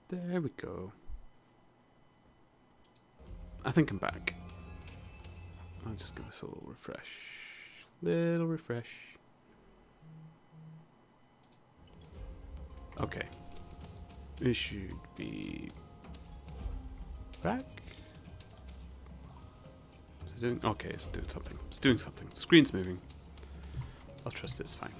There we go. I think I'm back. I'll just give us a little refresh. Little refresh. Okay. It should be back. Is it doing? Okay, it's doing something. It's doing something. Screen's moving. I'll trust it's fine.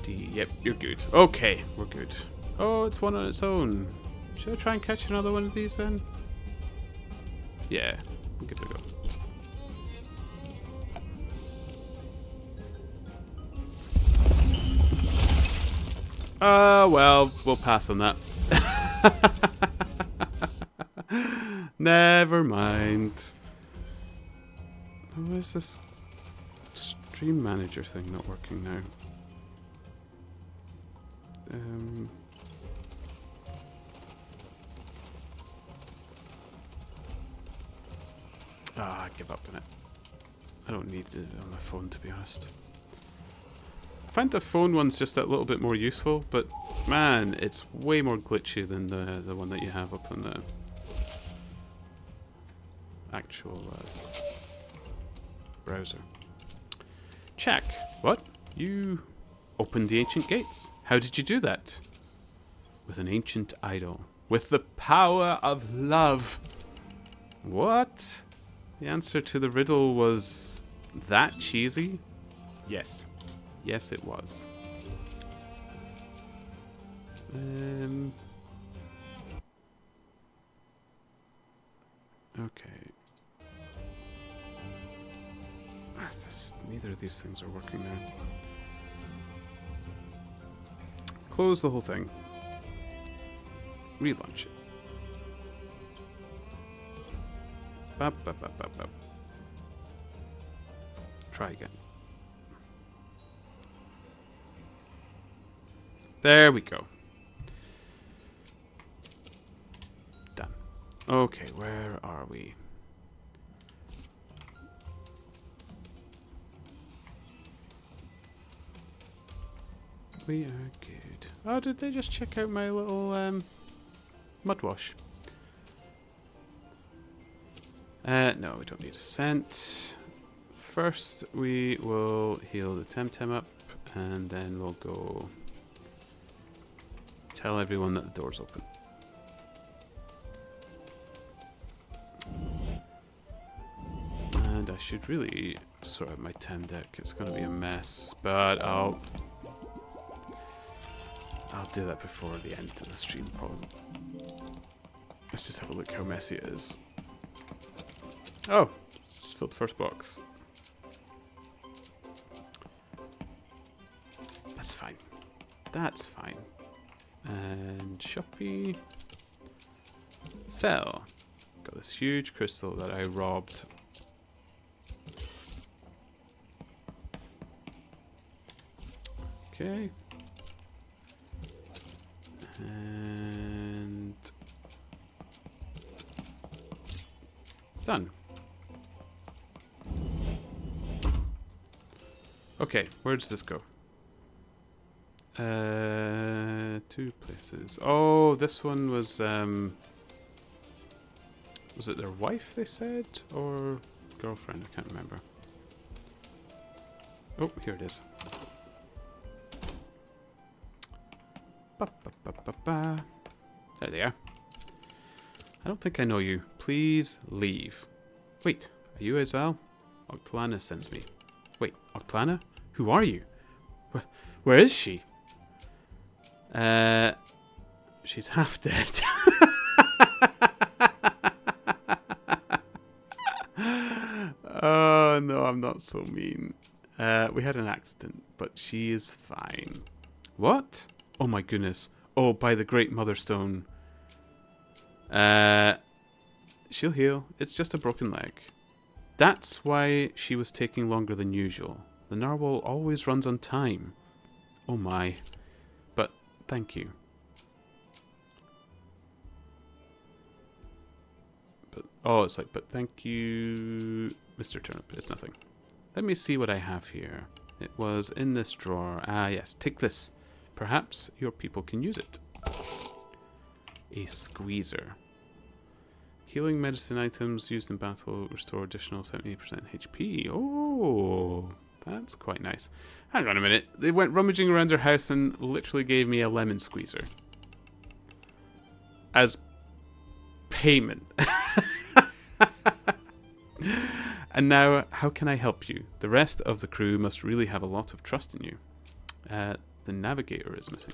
D, yep, you're good. Okay, we're good. Oh, it's one on its own. Should I try and catch another one of these then? Yeah, we'll give it a go. Well, we'll pass on that. Never mind. Why is this stream manager thing not working now? I give up on it. I don't need it on my phone, to be honest. I find the phone one's just that little bit more useful, but man, it's way more glitchy than the one that you have up on the actual browser. Check. What? You opened the ancient gates. How did you do that? With an ancient idol. With the power of love. What? The answer to the riddle was that cheesy? Yes. Yes, it was. Okay. Neither of these things are working now. Close the whole thing. Relaunch it. Bop, bop, bop, bop, bop. Try again. There we go. Done. Okay, where are we? We are good. Oh, did they just check out my little mud wash? No, we don't need a scent. First, we will heal the Temtem up, and then we'll go tell everyone that the door's open. And I should really sort out my Tem deck. It's going to be a mess, but I'll do that before the end of the stream, probably. Let's just have a look how messy it is. Oh, just filled the first box. That's fine. That's fine. And Shopee. Sell. Got this huge crystal that I robbed. Okay. And done. Okay, where does this go? Two places. Oh, this one was it their wife, they said? Or girlfriend? I can't remember. Oh, here it is. Ba, ba, ba, ba, ba. There they are. I don't think I know you. Please leave. Wait, are you Azal? Octlana sends me. Wait, Octlana? Who are you? Where is she? She's half dead. Oh, no, I'm not so mean. We had an accident, but she is fine. What? Oh my goodness. Oh, by the Great Mother Stone. She'll heal. It's just a broken leg. That's why she was taking longer than usual. The narwhal always runs on time. Oh my. But thank you. But, oh, it's like, but thank you, Mr. Turnip. It's nothing. Let me see what I have here. It was in this drawer. Ah, yes. Take this. Perhaps your people can use it. A squeezer. Healing medicine items used in battle restore additional 78% HP. Oh, that's quite nice. Hang on a minute. They went rummaging around their house and literally gave me a lemon squeezer. As payment. And now, how can I help you? The rest of the crew must really have a lot of trust in you. The navigator is missing.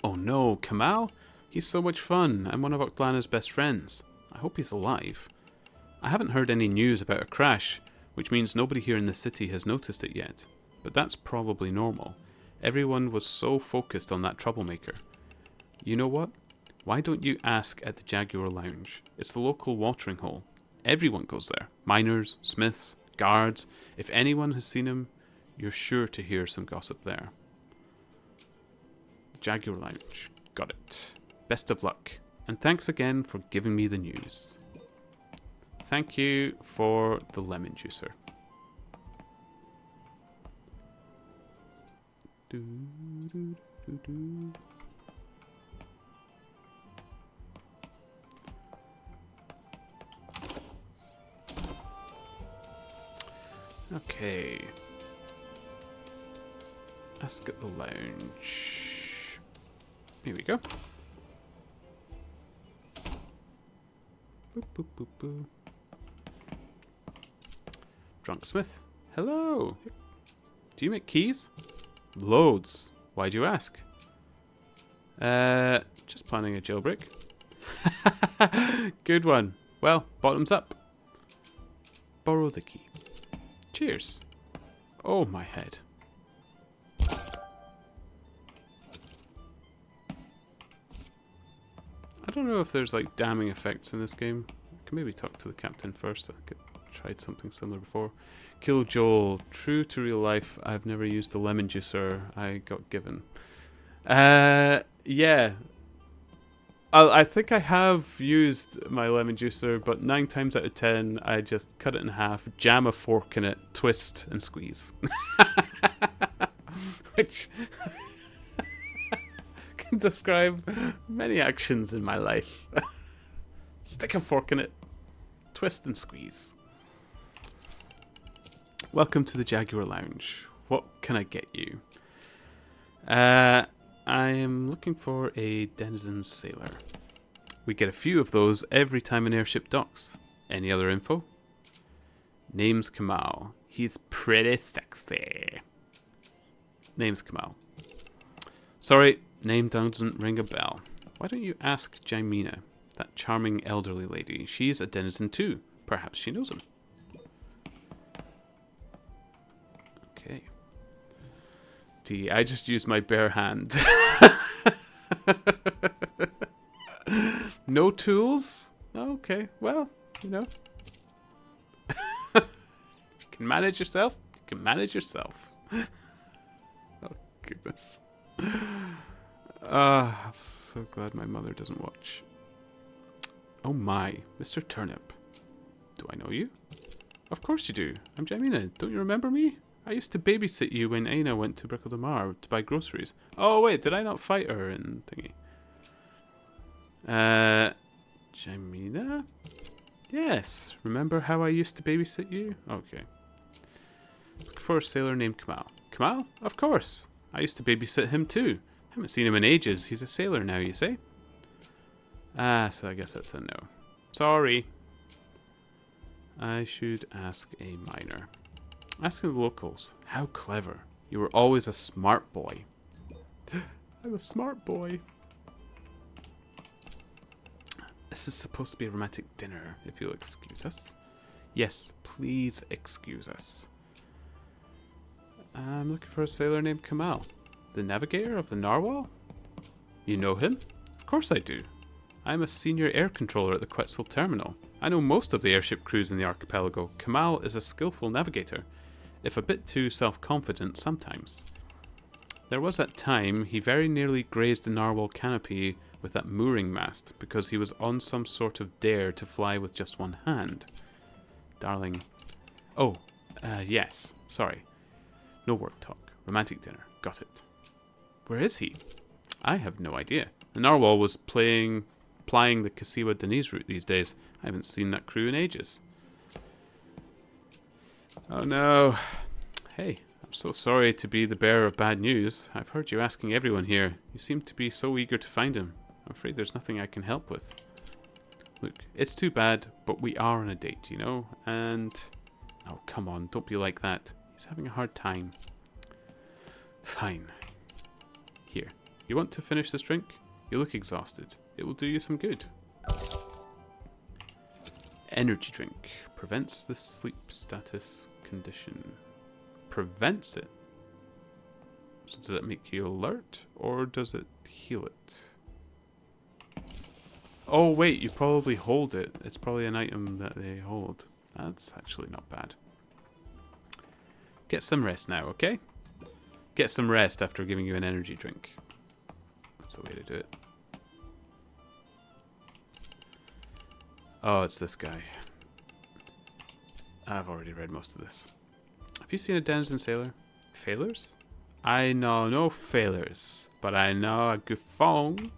Oh no, Kamal? He's so much fun. I'm one of Octlana's best friends. I hope he's alive. I haven't heard any news about a crash, which means nobody here in the city has noticed it yet. But that's probably normal. Everyone was so focused on that troublemaker. You know what? Why don't you ask at the Jaguar Lounge? It's the local watering hole. Everyone goes there. Miners, smiths, guards. If anyone has seen him, you're sure to hear some gossip there. Jaguar Lounge. Got it. Best of luck. And thanks again for giving me the news. Thank you for the lemon juicer. Okay. Ask at the lounge. Here we go. Boop, boop, boop, boop. Drunk Smith. Hello. Do you make keys? Loads. Why do you ask? Just planning a jailbreak. Good one. Well, bottoms up. Borrow the key. Cheers. Oh, my head. I don't know if there's like damning effects in this game. I can maybe talk to the captain first. I think I tried something similar before. Kill Joel. True to real life, I've never used the lemon juicer I got given. Yeah. I think I have used my lemon juicer, but 9 times out of 10, I just cut it in half, jam a fork in it, twist, and squeeze. Which can describe many actions in my life. Stick a fork in it, twist, and squeeze. Welcome to the Jaguar Lounge. What can I get you? I am looking for a denizen sailor. We get a few of those every time an airship docks. Any other info? Name's Kamal. He's pretty sexy. Name's Kamal. Sorry, name doesn't ring a bell. Why don't you ask Jaimina, that charming elderly lady? She's a denizen too. Perhaps she knows him. Okay. I just used my bare hand. No tools? Okay, well, you know. If you can manage yourself, you can manage yourself. Oh, goodness. I'm so glad my mother doesn't watch. Oh my, Mr. Turnip. Do I know you? Of course you do. I'm Jamina. Don't you remember me? I used to babysit you when Aina went to Brickle de Mar to buy groceries. Oh wait, did I not fight her in thingy? Jamina? Yes. Remember how I used to babysit you? Okay. Look for a sailor named Kamal. Kamal? Of course. I used to babysit him too. Haven't seen him in ages. He's a sailor now, you say? Ah, so I guess that's a no. Sorry. I should ask a miner. Asking the locals. How clever. You were always a smart boy. I'm a smart boy. This is supposed to be a romantic dinner, if you'll excuse us. Yes, please excuse us. I'm looking for a sailor named Kamal. The navigator of the Narwhal? You know him? Of course I do. I'm a senior air controller at the Quetzal terminal. I know most of the airship crews in the archipelago. Kamal is a skillful navigator. if a bit too self-confident sometimes. There was that time he very nearly grazed the narwhal canopy with that mooring mast because he was on some sort of dare to fly with just one hand. Darling. Oh, yes. Sorry. No work talk. Romantic dinner. Got it. Where is he? I have no idea. The narwhal was plying the Kasiwa Denise route these days. I haven't seen that crew in ages. Oh no. Hey, I'm so sorry to be the bearer of bad news. I've heard you asking everyone here. You seem to be so eager to find him. I'm afraid there's nothing I can help with. Look, it's too bad, but we are on a date, you know? And... oh, come on, don't be like that. He's having a hard time. Fine. Here, you want to finish this drink? You look exhausted. It will do you some good. Energy drink. Prevents the sleep status condition. Prevents it? So does it make you alert? Or does it heal it? Oh wait, you probably hold it. It's probably an item that they hold. That's actually not bad. Get some rest now, okay? Get some rest after giving you an energy drink. That's the way to do it. Oh, it's this guy. I've already read most of this. Have you seen a Denizen sailor? Failures? I know no failures, but I know a Gufong.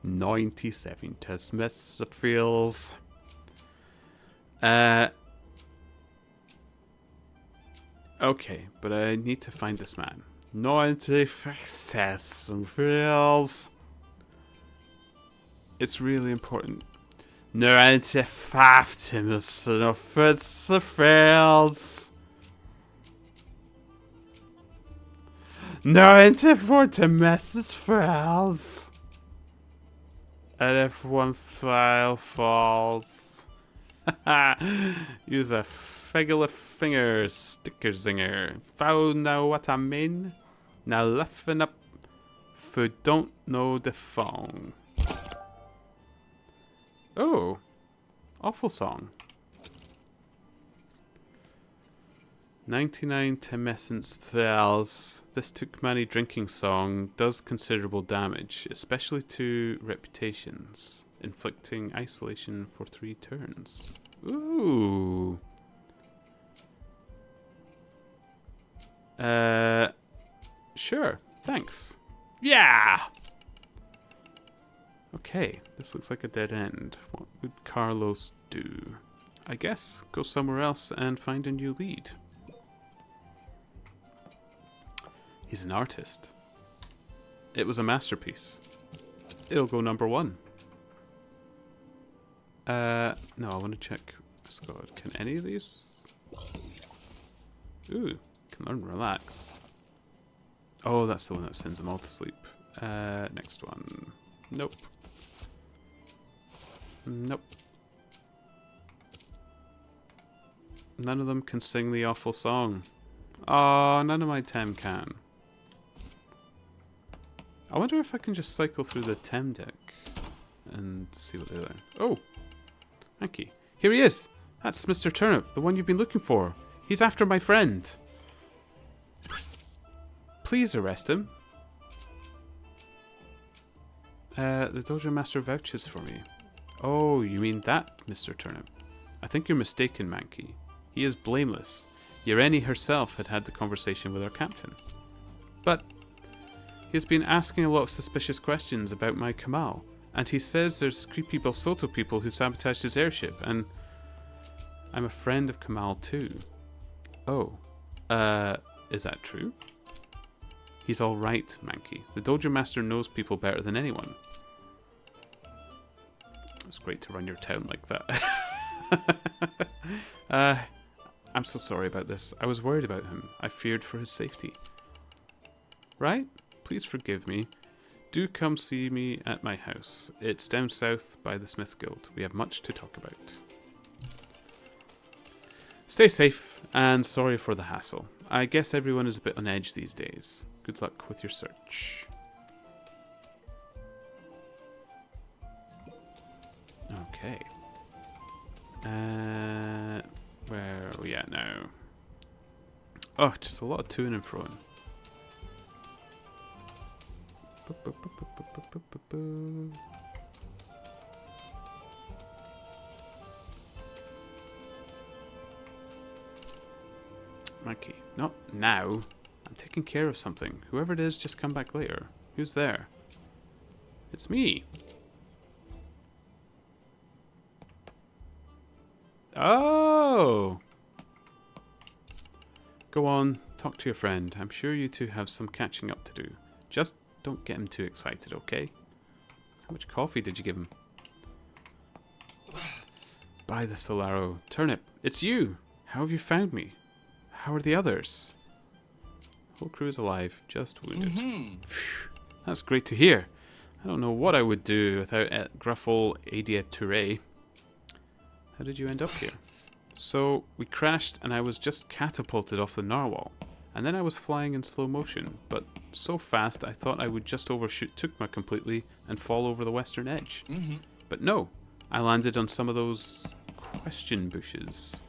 97 Tesmethophiles. Okay, but I need to find this man. 95 Tesmethophiles. It's really important. 95 Tesmethophiles. 94 Tesmethophiles. And if one file falls, use a figgle finger sticker zinger. Found now what I mean? Now laughing up for don't know the phone. Oh, awful song. 99 Temessence Fells. This took many drinking song does considerable damage, especially to reputations, inflicting isolation for 3 turns. Ooh. Sure. Thanks. Yeah. Okay, this looks like a dead end. What would Carlos do? I guess go somewhere else and find a new lead. He's an artist. It was a masterpiece. It'll go number 1. No, I want to check Scott. Can any of these? Ooh, can learn relax. Oh, that's the one that sends them all to sleep. Next one. Nope. Nope. None of them can sing the awful song. Oh, none of my Tem can. I wonder if I can just cycle through the Tem deck and see what they're there. Oh, thank you. Here he is. That's Mr. Turnip, the one you've been looking for. He's after my friend. Please arrest him. The Dojo Master vouches for me. Oh, you mean that, Mr. Turnip? I think you're mistaken, Mankey. He is blameless. Yereni herself had the conversation with our captain. But he has been asking a lot of suspicious questions about my Kamal, and he says there's creepy Balsoto people who sabotaged his airship, and I'm a friend of Kamal too. Oh, is that true? He's all right, Mankey. The Dojo Master knows people better than anyone. It's great to run your town like that. I'm so sorry about this. I was worried about him. I feared for his safety. Right? Please forgive me. Do come see me at my house. It's down south by the Smiths Guild. We have much to talk about. Stay safe, and sorry for the hassle. I guess everyone is a bit on edge these days. Good luck with your search. Okay. Where are we at now? Oh, just a lot of toing and froing. Mikey, not now. I'm taking care of something. Whoever it is, just come back later. Who's there? It's me. Oh! Go on, talk to your friend. I'm sure you two have some catching up to do. Just don't get him too excited, okay? How much coffee did you give him? By the Solaro. Turnip, it's you! How have you found me? How are the others? Whole crew is alive, just wounded. Phew, that's great to hear. I don't know what I would do without Gruffle Adia Touré. How did you end up here? So, we crashed and I was just catapulted off the narwhal. And then I was flying in slow motion, but so fast I thought I would just overshoot Tukma completely and fall over the western edge. But no, I landed on some of those question bushes.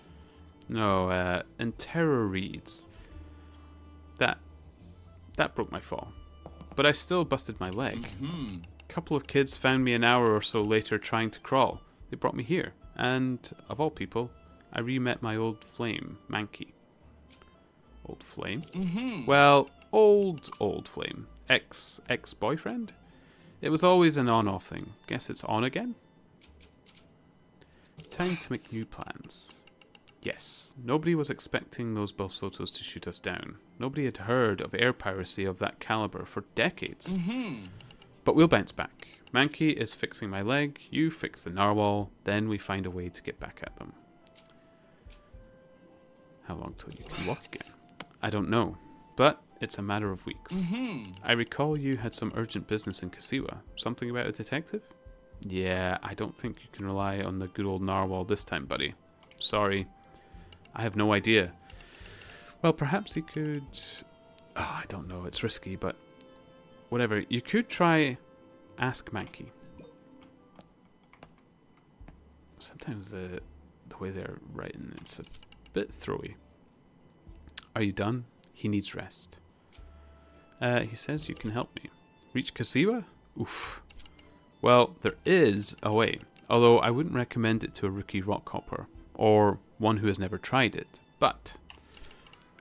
No, and terror reeds. That broke my fall. But I still busted my leg. A couple of kids found me an hour or so later trying to crawl. They brought me here. And, of all people, I re-met my old flame, Mankey. Old flame? Well, old flame. Ex-boyfriend? It was always an on-off thing. Guess it's on again? Time to make new plans. Yes, nobody was expecting those Belsotos to shoot us down. Nobody had heard of air piracy of that caliber for decades. But we'll bounce back. Mankey is fixing my leg, you fix the narwhal, then we find a way to get back at them. How long till you can walk again? I don't know, but it's a matter of weeks. I recall you had some urgent business in Kasiwa. Something about a detective? Yeah, I don't think you can rely on the good old narwhal this time, buddy. Sorry. I have no idea. Well, perhaps he could... Oh, I don't know, it's risky, but... Whatever, you could try... Ask Mankey. Sometimes the way they're writing, it's a bit throwy. Are you done? He needs rest. He says you can help me. Reach Kasiwa? Oof. Well, there is a way. Although I wouldn't recommend it to a rookie rock hopper. Or one who has never tried it. But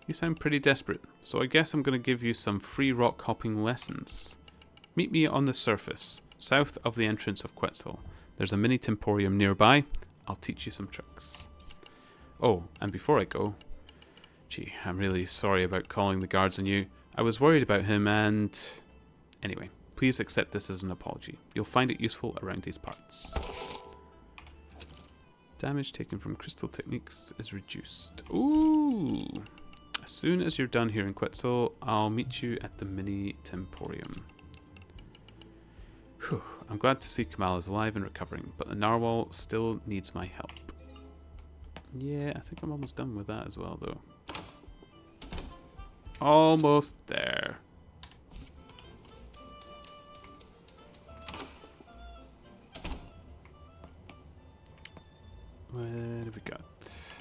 you sound pretty desperate. So I guess I'm going to give you some free rock hopping lessons. Meet me on the surface, south of the entrance of Quetzal. There's a mini temporium nearby. I'll teach you some tricks. Oh, and before I go... Gee, I'm really sorry about calling the guards on you. I was worried about him and... Anyway, please accept this as an apology. You'll find it useful around these parts. Damage taken from crystal techniques is reduced. Ooh! As soon as you're done here in Quetzal, I'll meet you at the mini temporium. Whew, I'm glad to see Kamal is alive and recovering, but the narwhal still needs my help. Yeah, I think I'm almost done with that as well, though. Almost there. What have we got?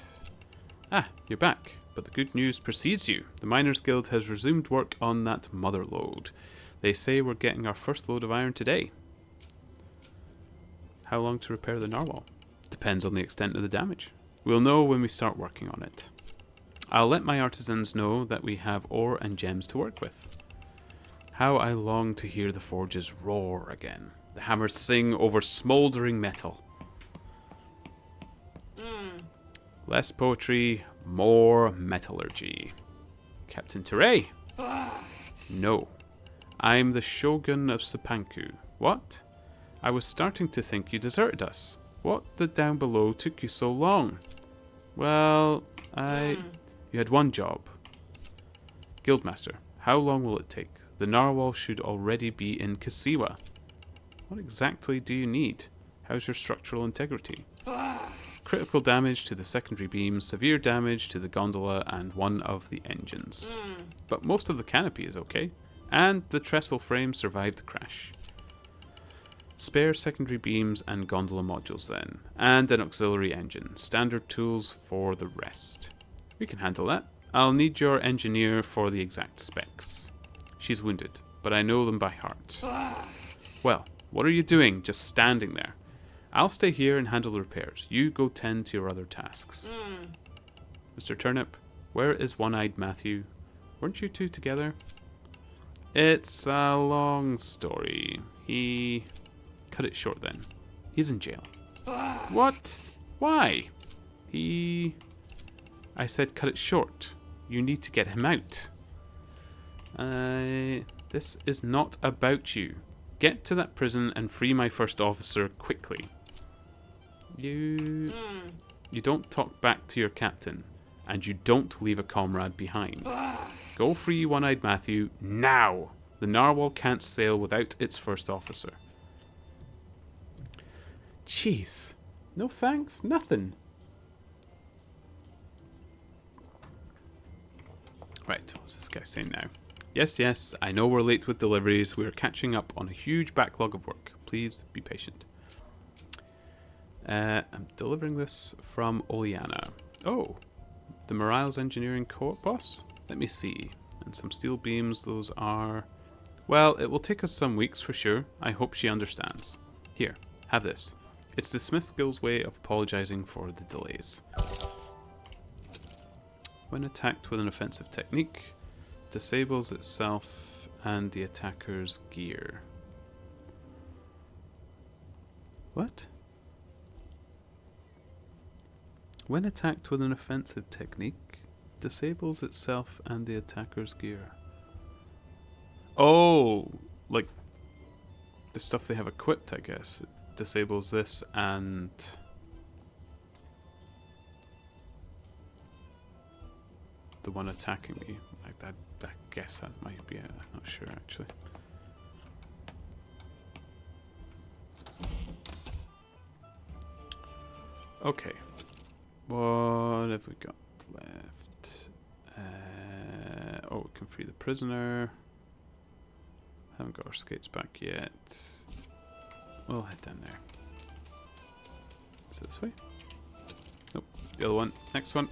Ah, you're back. But the good news precedes you. The Miners Guild has resumed work on that mother lode. They say we're getting our first load of iron today. How long to repair the narwhal? Depends on the extent of the damage. We'll know when we start working on it. I'll let my artisans know that we have ore and gems to work with. How I long to hear the forges roar again. The hammers sing over smouldering metal. Less poetry, more metallurgy. Captain Touré? No. I'm the Shogun of Sapanku. What? I was starting to think you deserted us. What the down below took you so long? Well, You had one job. Guildmaster, how long will it take? The narwhal should already be in Kasiwa. What exactly do you need? How's your structural integrity? Critical damage to the secondary beam, severe damage to the gondola and one of the engines. But most of the canopy is okay. And the trestle frame survived the crash. Spare secondary beams and gondola modules then. And an auxiliary engine. Standard tools for the rest. We can handle that. I'll need your engineer for the exact specs. She's wounded, but I know them by heart. Well, what are you doing, just standing there? I'll stay here and handle the repairs. You go tend to your other tasks. Mr. Turnip, where is One-Eyed Matthew? Weren't you two together? It's a long story. He... Cut it short then. He's in jail. What? Why? I said cut it short. You need to get him out. This is not about you. Get to that prison and free my first officer quickly. You don't talk back to your captain. And you don't leave a comrade behind. Go free One-Eyed Matthew now. The narwhal can't sail without its first officer. Jeez. No thanks, nothing. Right, what's this guy saying now? Yes, I know we're late with deliveries. We're catching up on a huge backlog of work. Please be patient. I'm delivering this from Oleana. Oh, the Morales Engineering Co-op boss? Let me see. And some steel beams, those are... Well, it will take us some weeks for sure. I hope she understands. Here, have this. It's the Smith Guild's way of apologizing for the delays. When attacked with an offensive technique, disables itself and the attacker's gear. What? When attacked with an offensive technique, disables itself and the attacker's gear. Oh, like the stuff they have equipped, I guess. It disables this and... the one attacking me. I guess that might be it. I'm not sure, actually. Okay. What have we got left? Oh, we can free the prisoner. Haven't got our skates back yet. We'll head down there. Is it this way? Nope. The other one. Next one.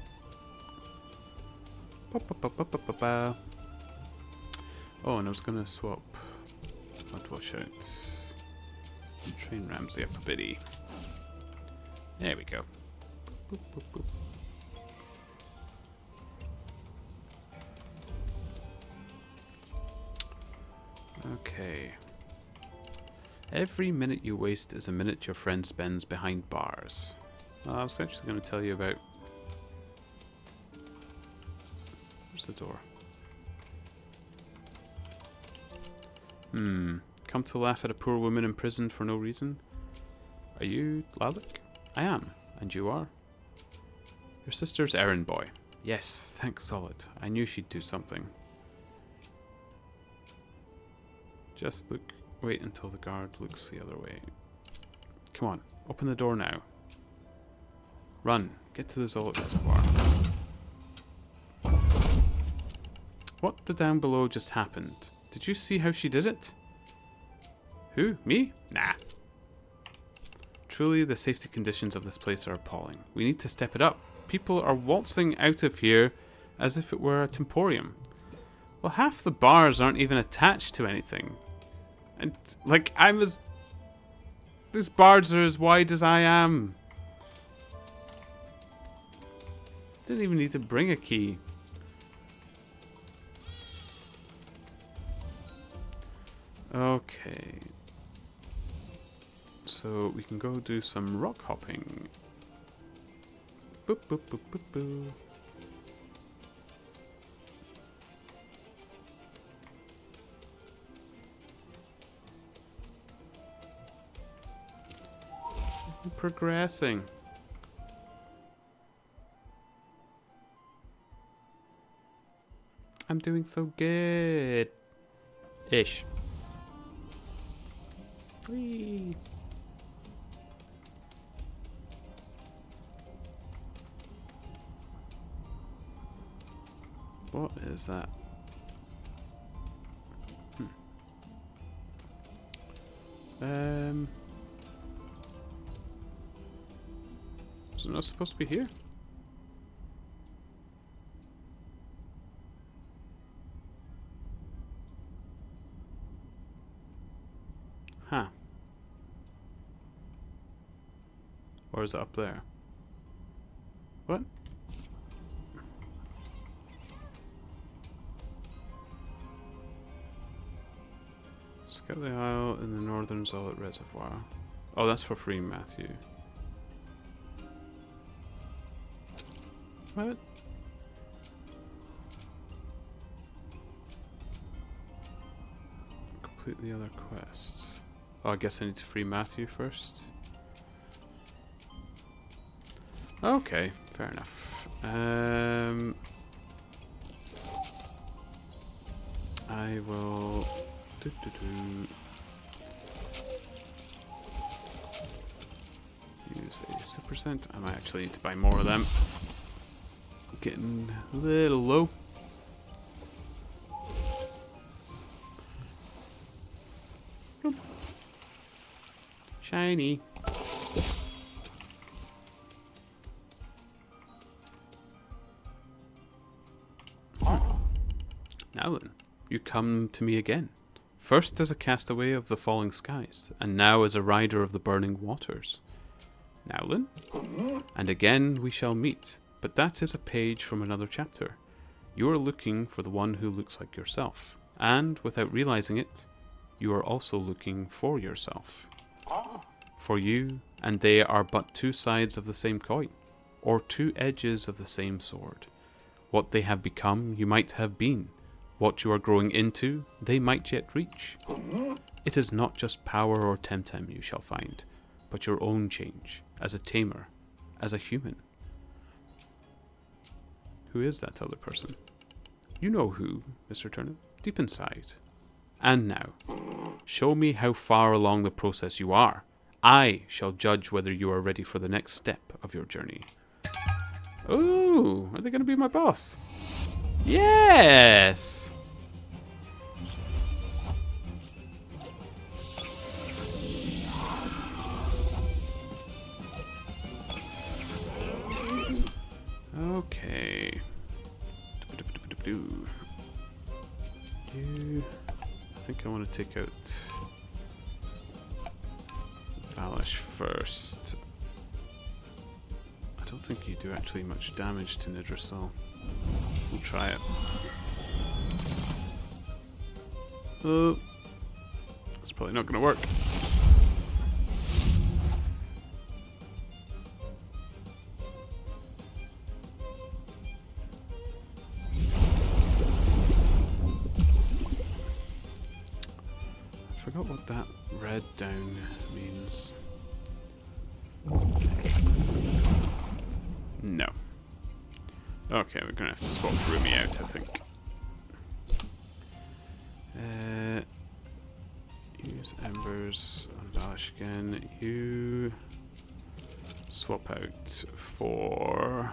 Oh, and I was gonna swap. I'd watch out. Train Ramsey up a bitty. There we go. Boop, boop, boop. Okay. Every minute you waste is a minute your friend spends behind bars. Well, I was actually going to tell you about... Where's the door? Come to laugh at a poor woman imprisoned for no reason? Are you Lalek? I am. And you are? Your sister's errand boy. Yes, thanks Solid. I knew she'd do something. Just look... Wait until the guard looks the other way. Come on, open the door now. Run. Get to the Zolet reservoir. What the down below just happened? Did you see how she did it? Who? Me? Nah. Truly, the safety conditions of this place are appalling. We need to step it up. People are waltzing out of here as if it were a temporium. Well, half the bars aren't even attached to anything. And, like, I'm as... These bars are as wide as I am. Didn't even need to bring a key. Okay. So, we can go do some rock hopping. Boop, boop, boop, boop, boop. Progressing. I'm doing so good. Ish. Whee. What is that? Is it not supposed to be here? Or is it up there? What? Scout the Isle in the northern Zolet Reservoir. Oh, that's for free, Matthew. What? Complete the other quests. Oh, I guess I need to free Matthew first. Okay, fair enough. I will use a super scent. I might actually need to buy more of them. Getting a little low. Boop. Shiny. Now then, you come to me again. First as a castaway of the falling skies, and now as a rider of the burning waters. Nowlin? And again we shall meet, but that is a page from another chapter. You are looking for the one who looks like yourself, and without realizing it, you are also looking for yourself. For you and they are but two sides of the same coin, or two edges of the same sword. What they have become, you might have been. What you are growing into, they might yet reach. It is not just power or Temtem you shall find, but your own change, as a tamer, as a human. Who is that other person? You know who, Mr. Turnip, deep inside. And now, show me how far along the process you are. I shall judge whether you are ready for the next step of your journey. Ooh, are they going to be my boss? Yes! Okay. I think I want to take out Valish first. I don't think you do actually much damage to Nidrasil. We'll try it. Oh, that's probably not going to work. I forgot what that red down means. No. Okay, we're gonna have to swap Rumi out, I think. Use Embers on Valish again. You swap out for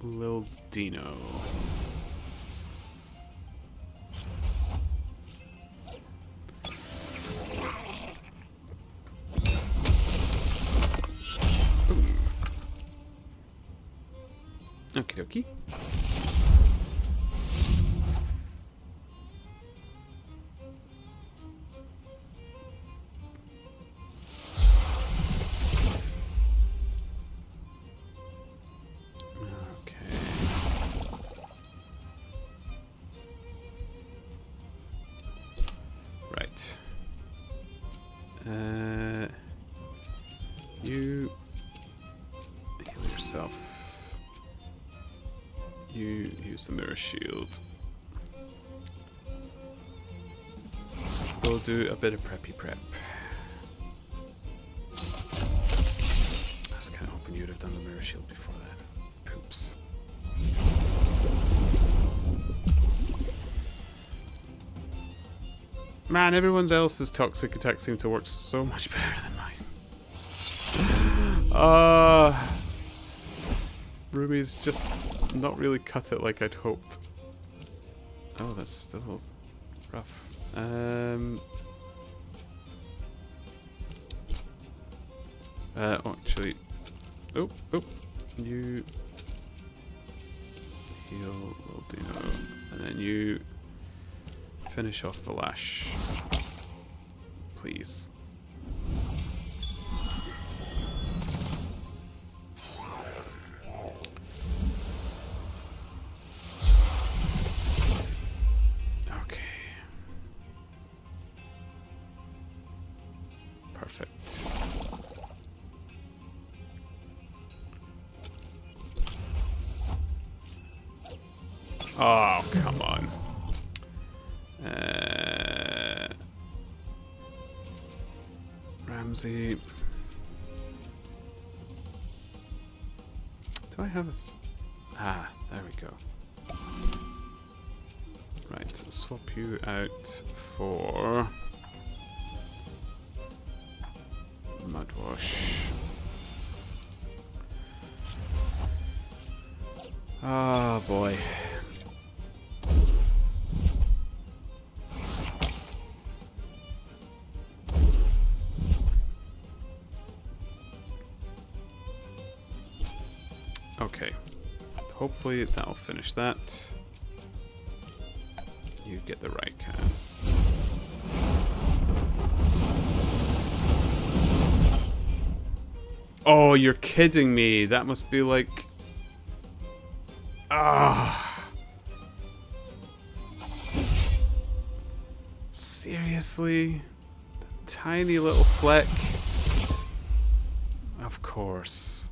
Lil Dino. Okie dokie. Okay. Right. You heal yourself. You use the mirror shield. We'll do a bit of preppy prep. I was kind of hoping you'd have done the mirror shield before that. Poops. Man, everyone else's toxic attacks seem to work so much better than mine. Ruby's just not really cut it like I'd hoped. Oh, that's still rough. Oh, actually. Oh, you heal Dino, and then you finish off the lash, please. Oh, come on. Ramsey. Do I have a... Ah, there we go. Right, swap you out for... Mudwash. Oh boy. Okay. Hopefully that'll finish that. You get the right can. Oh, you're kidding me. That must be like... Ah. Seriously? The tiny little fleck? Of course.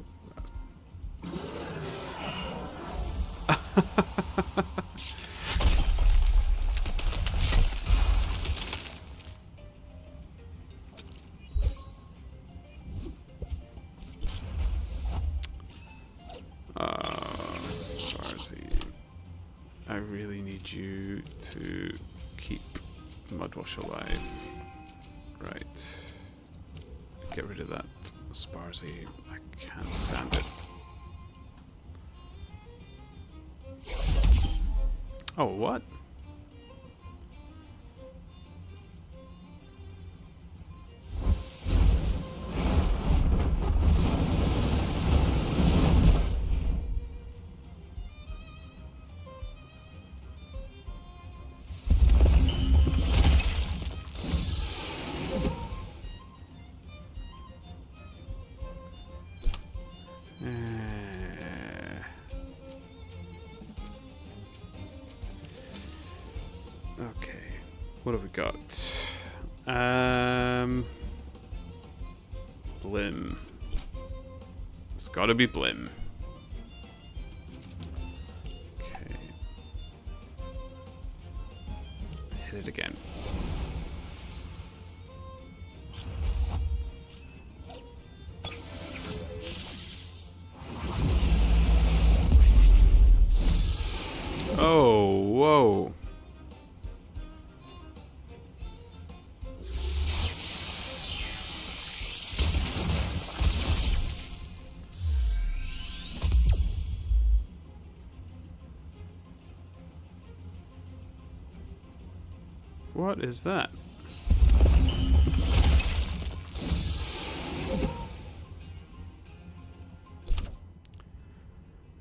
Sparzy. I really need you to keep Mudwash alive. Right. Get rid of that Sparzy. I can't stand it. Oh, what? Okay, what have we got? Blim. It's gotta be Blim. Okay. Hit it again. Oh, whoa. What is that?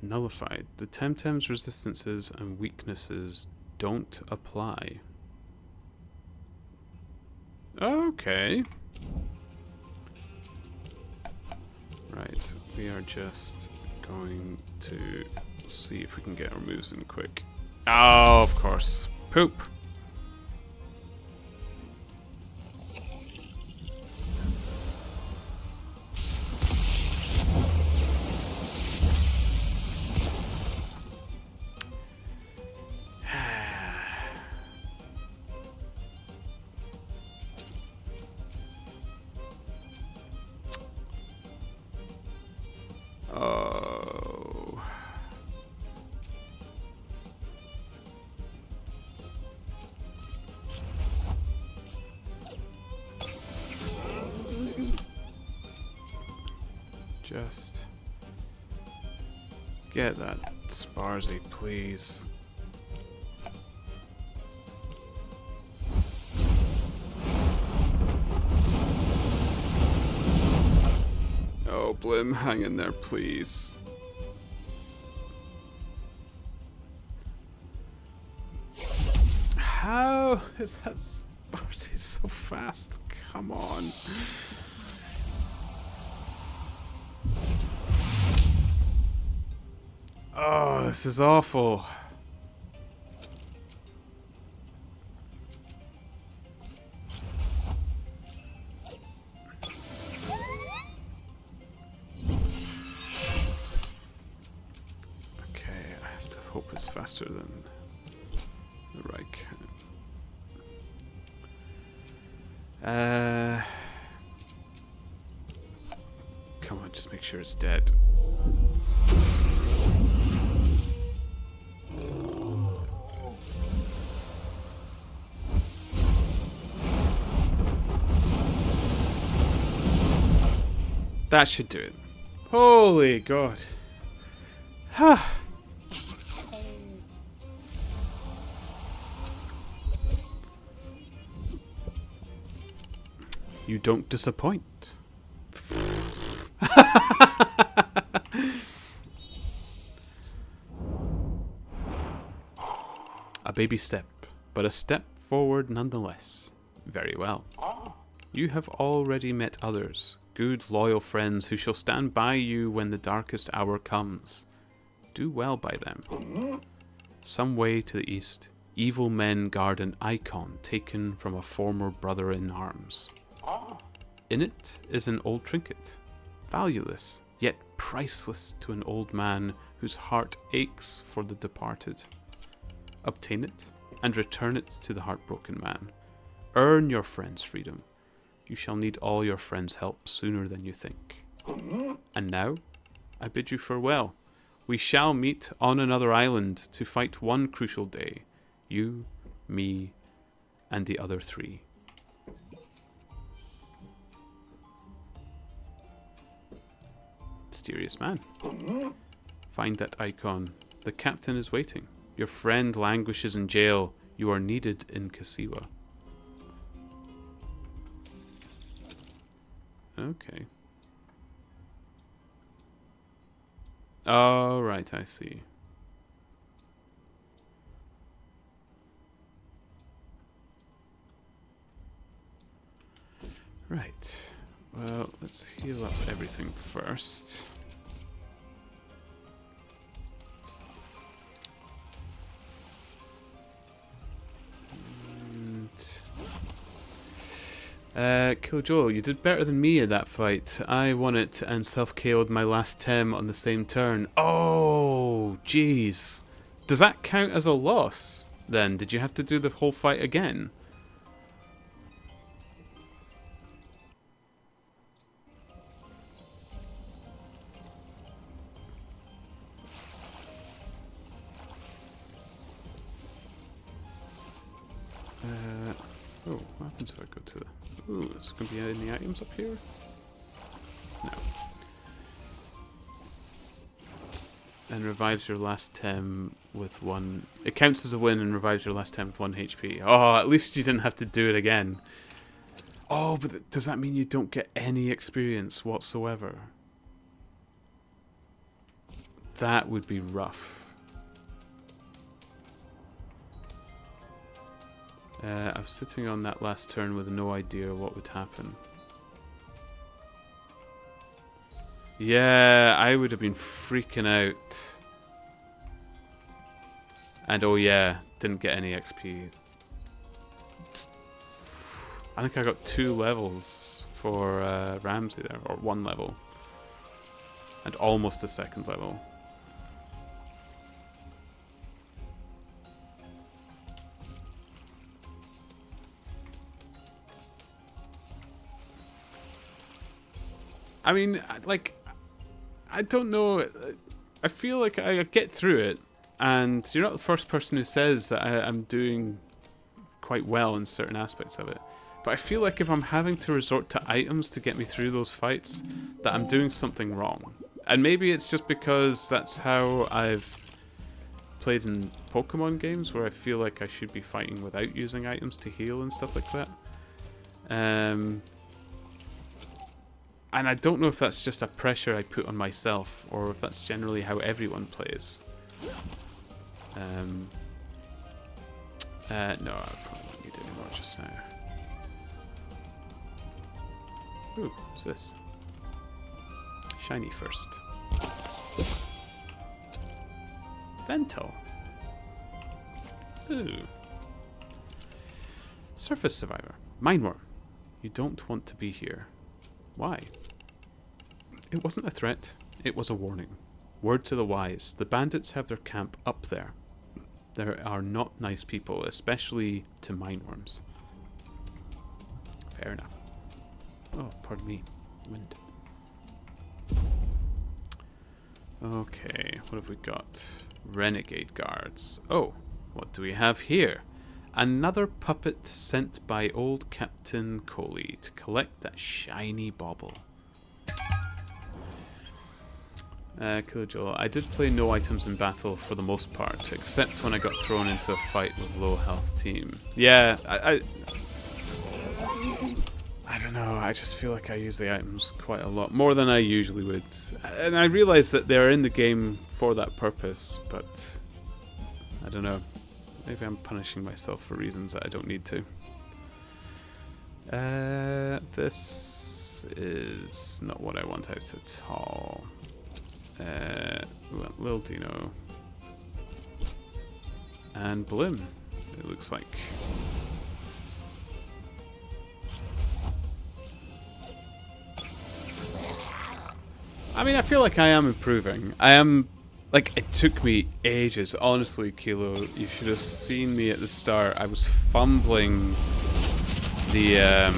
Nullified. The Temtem's resistances and weaknesses don't apply. Okay. Right, we are just going to see if we can get our moves in quick. Oh, of course. Poop. Oh. Just get that Sparzy, please. Oh, Blim, hang in there, please. How is that Sparzy so fast? Come on. Oh, this is awful. Okay, I have to hope it's faster than I can. Come on, just make sure it's dead. That should do it. Holy God. Ha. You don't disappoint. A baby step, but a step forward nonetheless. Very well. You have already met others, good loyal friends who shall stand by you when the darkest hour comes. Do well by them. Some way to the east, evil men guard an icon taken from a former brother in arms. In it is an old trinket, valueless, yet priceless to an old man whose heart aches for the departed. Obtain it, and return it to the heartbroken man. Earn your friend's freedom. You shall need all your friend's help sooner than you think. And now, I bid you farewell. We shall meet on another island to fight one crucial day. You, me, and the other three. Mysterious man. Find that icon. The captain is waiting. Your friend languishes in jail. You are needed in Kasiwa. Okay. Oh, right, I see. Right. Well, let's heal up everything first. Kill Joel, you did better than me in that fight. I won it and self-KO'd my last Tem on the same turn. Oh, jeez. Does that count as a loss, then? Did you have to do the whole fight again? Oh, what happens if I go to the... Ooh, is going to be any items up here? No. And revives your last Tem with 1... It counts as a win and revives your last Tem with 1 HP. Oh, at least you didn't have to do it again. Oh, but does that mean you don't get any experience whatsoever? That would be rough. I was sitting on that last turn with no idea what would happen. Yeah, I would have been freaking out. And oh yeah, didn't get any XP. I think I got 2 levels for Ramsey there, or 1 level. And almost a 2nd level. I mean, like, I don't know. I feel like I get through it, and you're not the first person who says that I'm doing quite well in certain aspects of it. But I feel like if I'm having to resort to items to get me through those fights, that I'm doing something wrong. And maybe it's just because that's how I've played in Pokemon games, where I feel like I should be fighting without using items to heal and stuff like that. And I don't know if that's just a pressure I put on myself, or if that's generally how everyone plays. No, I probably won't need it anymore just now. Ooh, what's this? Shiny first. Vento. Ooh. Surface Survivor. Mineworm. You don't want to be here. Why? It wasn't a threat, it was a warning. Word to the wise, the bandits have their camp up there. there are not nice people, especially to mineworms. Fair enough. Oh, pardon me. Wind. Okay, what have we got? Renegade guards. Oh, what do we have here? Another puppet sent by old Captain Coley to collect that shiny bauble. Killjoy, I did play no items in battle for the most part, except when I got thrown into a fight with a low health team. Yeah, I don't know, I just feel like I use the items quite a lot, more than I usually would. And I realise that they're in the game for that purpose, but I don't know. Maybe I'm punishing myself for reasons that I don't need to. This is not what I want out at all. Lil Dino. And Blim, it looks like. I mean, I feel like I am improving. I am... Like, it took me ages. Honestly, Kilo, you should have seen me at the start. I was fumbling the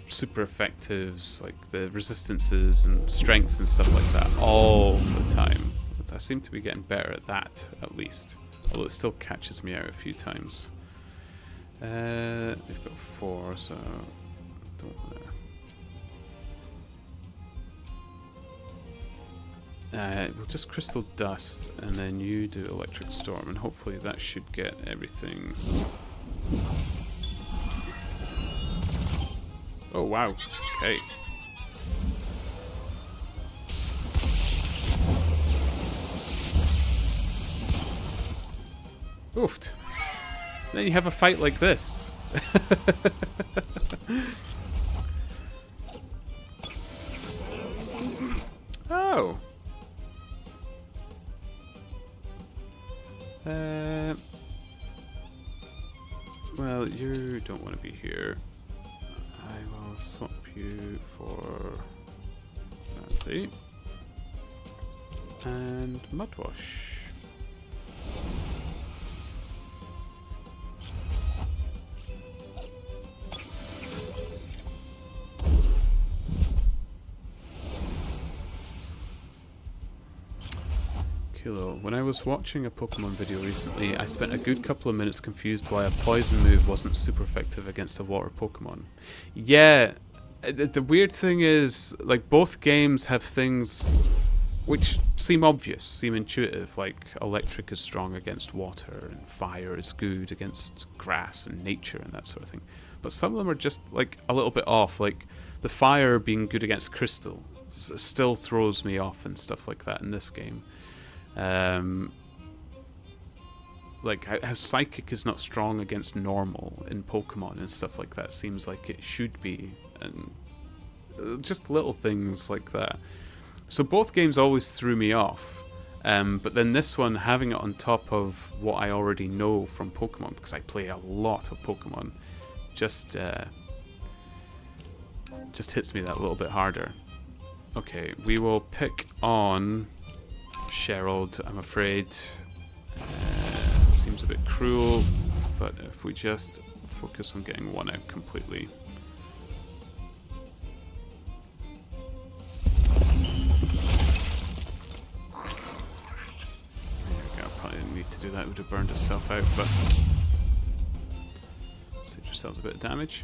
super effectives, like the resistances and strengths and stuff like that, all the time. But I seem to be getting better at that, at least. Although it still catches me out a few times. We've got 4, so... don't wanna... we'll just crystal dust, and then you do electric storm, and hopefully that should get everything. Oh wow! Okay. Oofed. Then you have a fight like this. Oh. Well, you don't want to be here. I will swap you for Nancy and Mudwash. When I was watching a Pokemon video recently, I spent a good couple of minutes confused why a poison move wasn't super effective against a water Pokemon. Yeah, the weird thing is, like, both games have things which seem obvious, seem intuitive, like electric is strong against water and fire is good against grass and nature and that sort of thing. But some of them are just, like, a little bit off, like the fire being good against crystal still throws me off and stuff like that in this game. Like how psychic is not strong against normal in Pokemon and stuff like that seems like it should be, and just little things like that. So both games always threw me off, but then this one, having it on top of what I already know from Pokemon, because I play a lot of Pokemon, just hits me that little bit harder. Okay, we will pick on Sherald, I'm afraid. Seems a bit cruel, but if we just focus on getting one out completely. There we go, probably didn't need to do that, it would have burned itself out, but save yourselves a bit of damage.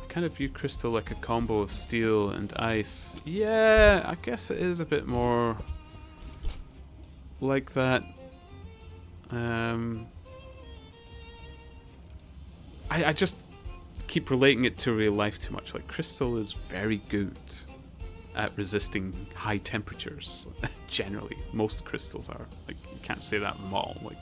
I kind of view Crystal like a combo of steel and ice. Yeah, I guess it is a bit more like that. I just keep relating it to real life too much. Like, Crystal is very good at resisting high temperatures. Generally, most crystals are. Like, you can't say that of them all. Like,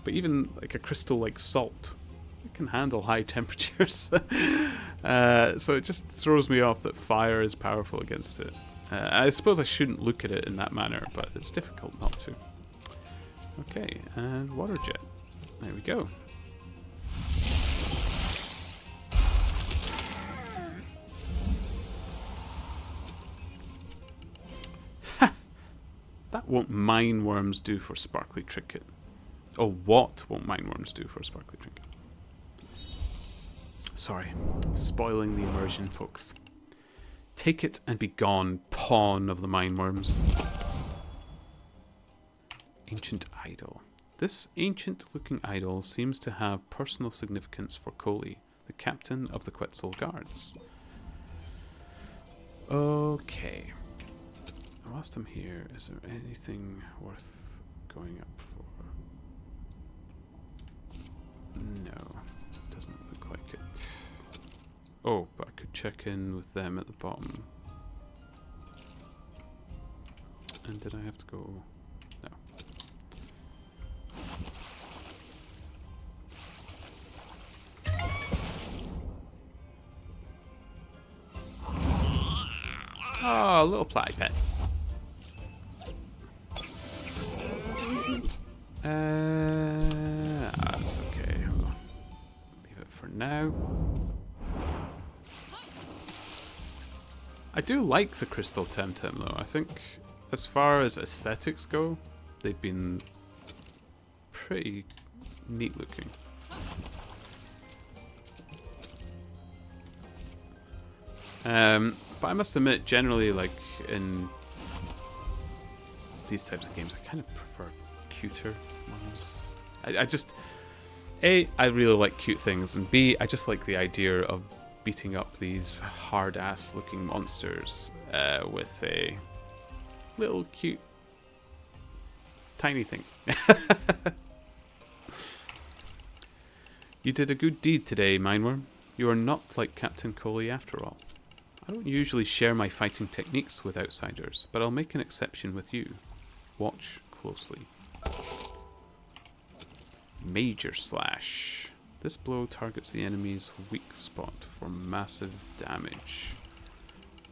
but even like a crystal like salt, it can handle high temperatures. So it just throws me off that fire is powerful against it. I suppose I shouldn't look at it in that manner, but it's difficult not to. Okay, and Water Jet. There we go. Ha! That won't mine worms do for sparkly trinket? Oh, what won't mine worms do for a sparkly trinket? Sorry, spoiling the immersion, folks. Take it and be gone, pawn of the mine worms. Ancient idol. This ancient-looking idol seems to have personal significance for Coley, the captain of the Quetzal Guards. Okay. Whilst I'm here, is there anything worth going up for? No, doesn't look like it. Oh, but I could check in with them at the bottom. And did I have to go? No. Oh, a little platy pet. That's okay. I'll leave it for now. I do like the crystal Temtem though. I think as far as aesthetics go, they've been pretty neat looking. But I must admit, generally, like in these types of games, I kind of prefer cuter ones. I just, A, I really like cute things, and B, I just like the idea of beating up these hard-ass looking monsters with a little cute tiny thing. You did a good deed today, Mineworm. You are not like Captain Coley after all. I don't usually share my fighting techniques with outsiders, but I'll make an exception with you. Watch closely. Major Slash. This blow targets the enemy's weak spot for massive damage.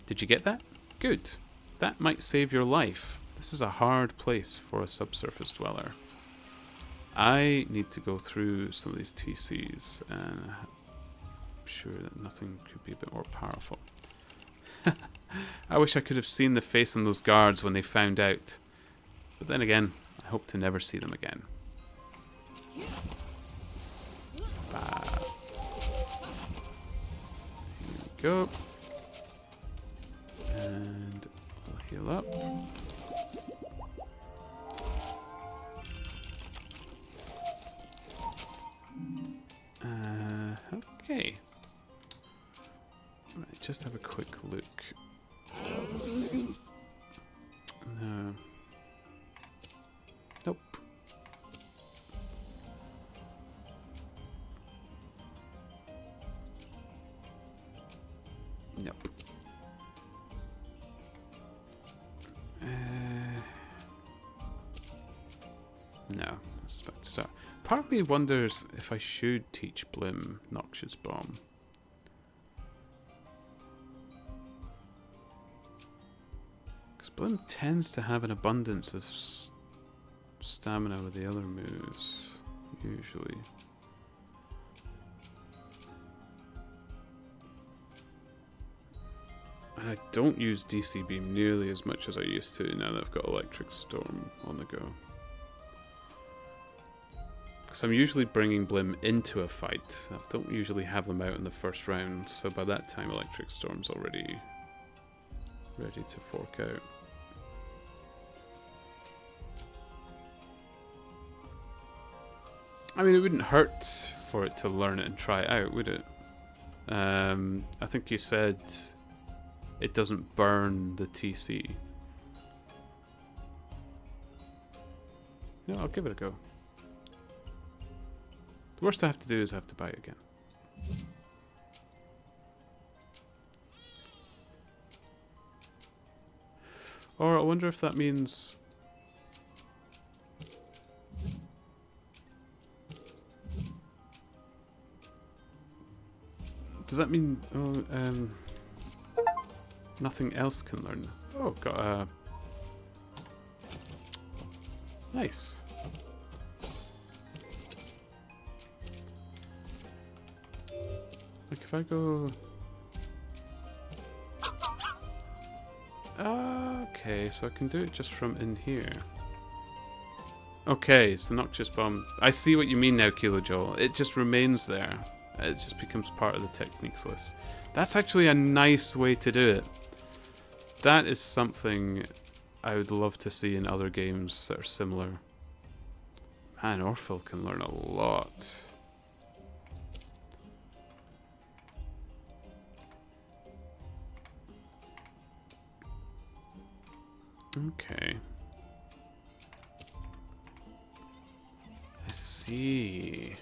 Did you get that? Good. That might save your life. This is a hard place for a subsurface dweller. I need to go through some of these TCs, and I'm sure that nothing could be a bit more powerful. I wish I could have seen the face on those guards when they found out. But then again, I hope to never see them again. Here we go. And I'll heal up. Okay. Right, just have a quick look. No. Nope. Nope. No, that's about to start. Part of me wonders if I should teach Blim Noxious Bomb. Because Blim tends to have an abundance of stamina with the other moves, usually. And I don't use DC Beam nearly as much as I used to now that I've got Electric Storm on the go. Because I'm usually bringing Blim into a fight. I don't usually have them out in the first round, so by that time Electric Storm's already ready to fork out. I mean, it wouldn't hurt for it to learn it and try it out, would it? I think you said it doesn't burn the TC. You know, I'll give it a go. The worst I have to do is have to buy it again. Or I wonder if that means... Does that mean nothing else can learn? Oh, got a... Nice. Like if I go... Okay. Okay, so I can do it just from in here. Okay, so Noxious Bomb. I see what you mean now, Kilojoule. It just remains there. It just becomes part of the techniques list. That's actually a nice way to do it. That is something I would love to see in other games that are similar. Man, Orphle can learn a lot. Okay. I see.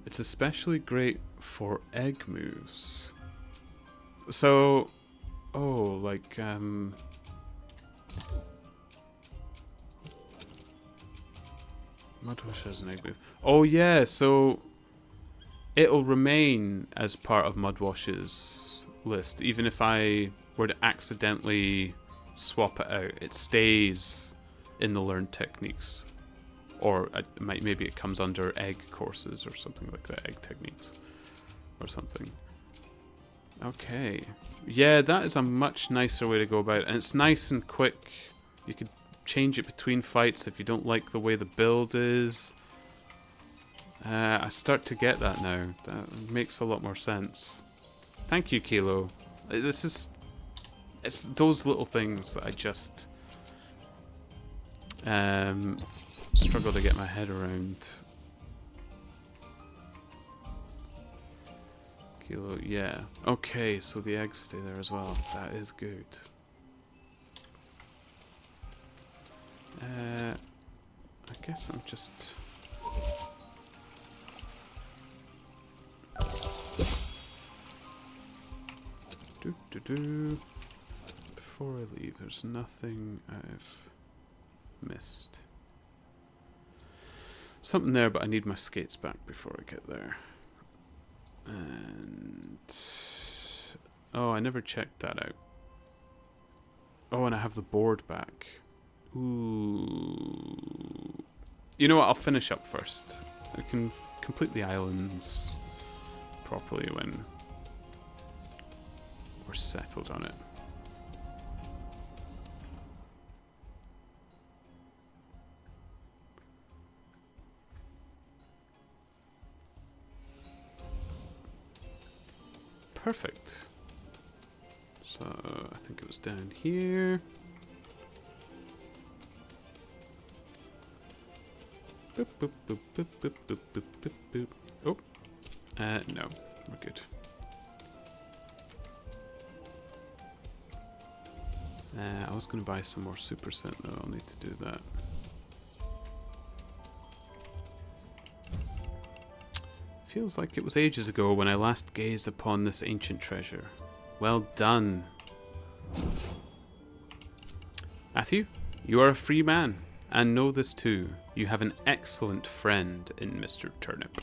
It's especially great for egg moves. So, oh, like, Mudwash has an egg move. Oh yeah, so it'll remain as part of Mudwash's list, even if I were to accidentally swap it out. It stays in the learned techniques, or maybe it comes under egg courses or something like that, egg techniques or something. Okay, yeah, that is a much nicer way to go about it, and it's nice and quick. You could change it between fights if you don't like the way the build is. I start to get that now. That makes a lot more sense. Thank you, Kilo. It's those little things that I just struggle to get my head around. Kilo, yeah. Okay, so the eggs stay there as well. That is good. I guess I'm just... Before I leave, there's nothing I've missed. Something there, but I need my skates back before I get there. And... oh, I never checked that out. Oh, and I have the board back. Ooh. You know what, I'll finish up first. I can complete the islands properly when we're settled on it. Perfect. So I think it was down here. Boop, boop, boop, boop, boop, boop, boop, boop, boop. Oh, no, we're good. I was going to buy some more super scent though. I'll need to do that. Feels like it was ages ago when I last gazed upon this ancient treasure. Well done. Matthew, you are a free man, and know this too. You have an excellent friend in Mr. Turnip.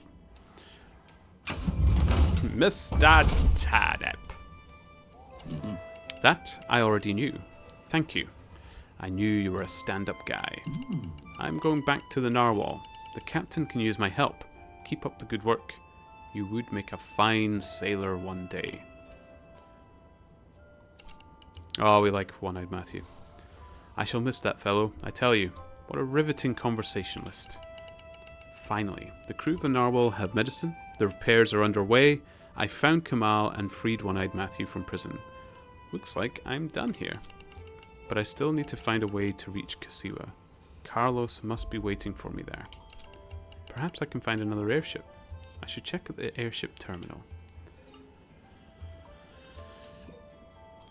Mr. Turnip. That I already knew. Thank you. I knew you were a stand-up guy. I'm going back to the narwhal. The captain can use my help. Keep up the good work. You would make a fine sailor one day. Oh, we like One-Eyed Matthew. I shall miss that fellow, I tell you. What a riveting conversationalist. Finally, the crew of the narwhal have medicine. The repairs are underway. I found Kamal and freed One-Eyed Matthew from prison. Looks like I'm done here. But I still need to find a way to reach Kasiwa. Carlos must be waiting for me there. Perhaps I can find another airship. I should check at the airship terminal.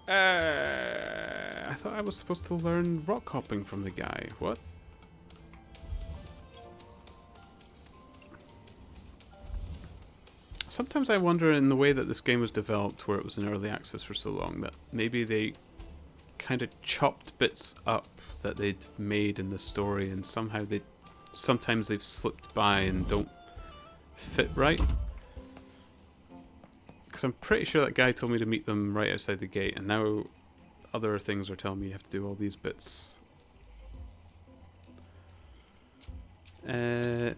I thought I was supposed to learn rock hopping from the guy. What? Sometimes I wonder, in the way that this game was developed, where it was in early access for so long, that maybe they kind of chopped bits up that they'd made in the story, and sometimes they've slipped by and don't fit right. Because I'm pretty sure that guy told me to meet them right outside the gate, and now other things are telling me you have to do all these bits. Bye.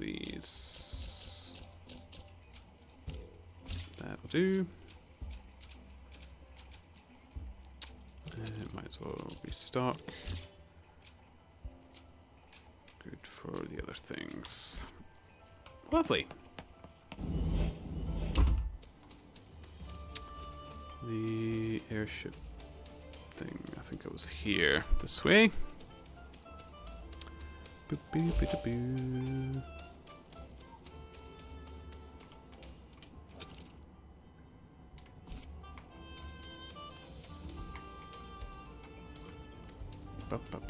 these. That'll do. Might as well restock. Good for the other things. Lovely. The airship thing, I think it was here. This way. Boop, boop, boop, boop.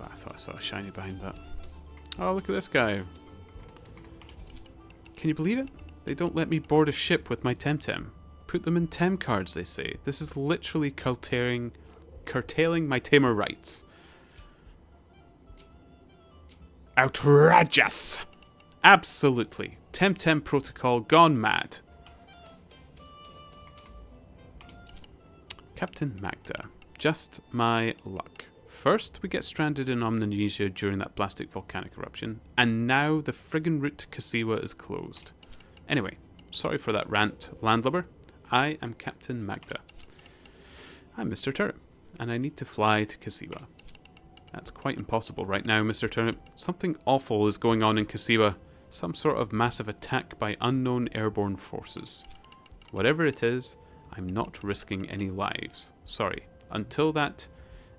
I thought I saw a shiny behind that. Oh, look at this guy. Can you believe it? They don't let me board a ship with my Temtem. Put them in Tem cards, they say. This is literally curtailing my tamer rights. Outrageous! Absolutely. Temtem protocol gone mad. Captain Magda. Just my luck. First, we get stranded in Omninesia during that blastic volcanic eruption, and now the friggin' route to Kasiwa is closed. Anyway, sorry for that rant, landlubber. I am Captain Magda. I'm Mr. Turnip, and I need to fly to Kasiwa. That's quite impossible right now, Mr. Turnip. Something awful is going on in Kasiwa. Some sort of massive attack by unknown airborne forces. Whatever it is, I'm not risking any lives. Sorry. Until that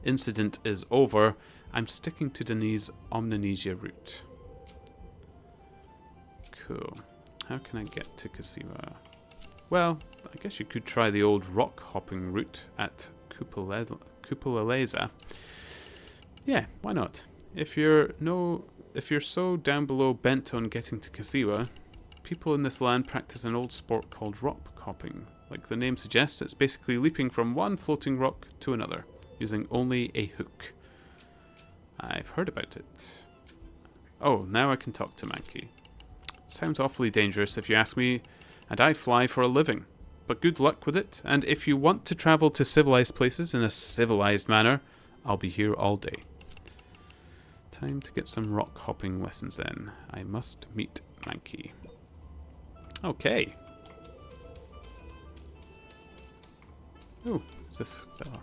incident is over, I'm sticking to Denise's Omninesia route. Cool. How can I get to Kasiwa? Well, I guess you could try the old rock hopping route at Kupaleza. Yeah, why not? If you're so down below bent on getting to Kasiwa, people in this land practice an old sport called rock hopping. Like the name suggests, it's basically leaping from one floating rock to another, using only a hook. I've heard about it. Oh, now I can talk to Mankey. Sounds awfully dangerous if you ask me, and I fly for a living. But good luck with it, and if you want to travel to civilized places in a civilized manner, I'll be here all day. Time to get some rock hopping lessons then. I must meet Mankey. Okay. Oh, who's this fella?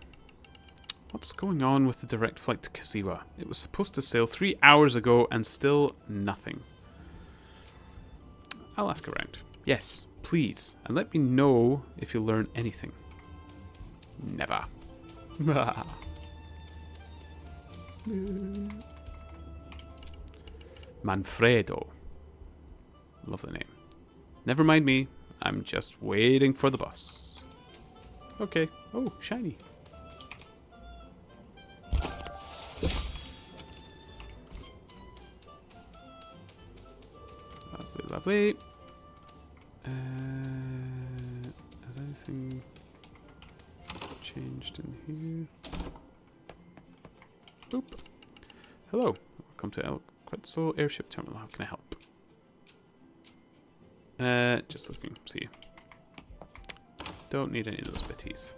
What's going on with the direct flight to Kasiwa? It was supposed to sail 3 hours ago and still nothing. I'll ask around. Yes, please. And let me know if you learn anything. Never. Manfredo. Lovely name. Never mind me. I'm just waiting for the bus. Okay. Oh, shiny. Lovely, lovely. Has anything changed in here? Boop. Hello. Welcome to El Quetzal Airship Terminal. How can I help? Just looking. See you. Don't need any of those bitties.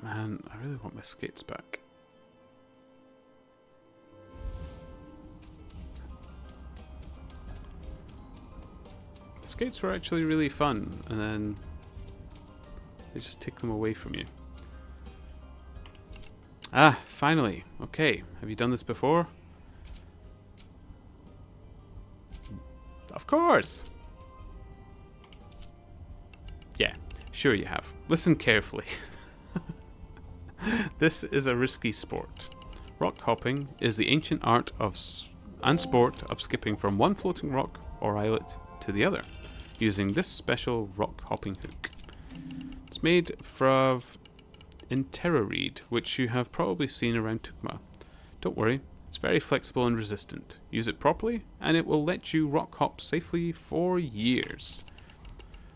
Man, I really want my skates back. The skates were actually really fun, and then they just take them away from you. Ah, finally. Okay, have you done this before? Of course! Yeah, sure you have. Listen carefully. This is a risky sport. Rock hopping is the ancient art of and sport of skipping from one floating rock or islet to the other, using this special rock hopping hook. It's made from Intera reed, which you have probably seen around Tukma. Don't worry, it's very flexible and resistant. Use it properly, and it will let you rock hop safely for years.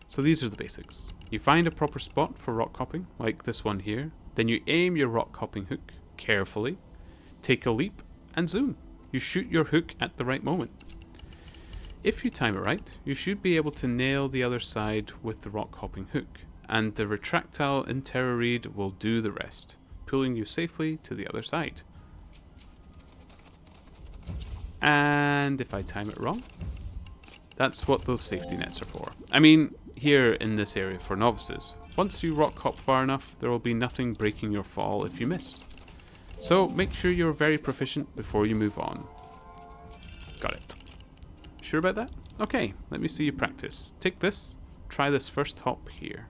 So these are the basics. You find a proper spot for rock hopping, like this one here. Then you aim your rock hopping hook carefully, take a leap, and zoom. you shoot your hook at the right moment. If you time it right, you should be able to nail the other side with the rock hopping hook, and the retractile interroreed will do the rest, pulling you safely to the other side. And if I time it wrong, that's what those safety nets are for. I mean, here in this area for novices, once you rock hop far enough, there will be nothing breaking your fall if you miss. So make sure you're very proficient before you move on. Got it. Sure about that? Okay, let me see you practice. Take this, try this first hop here.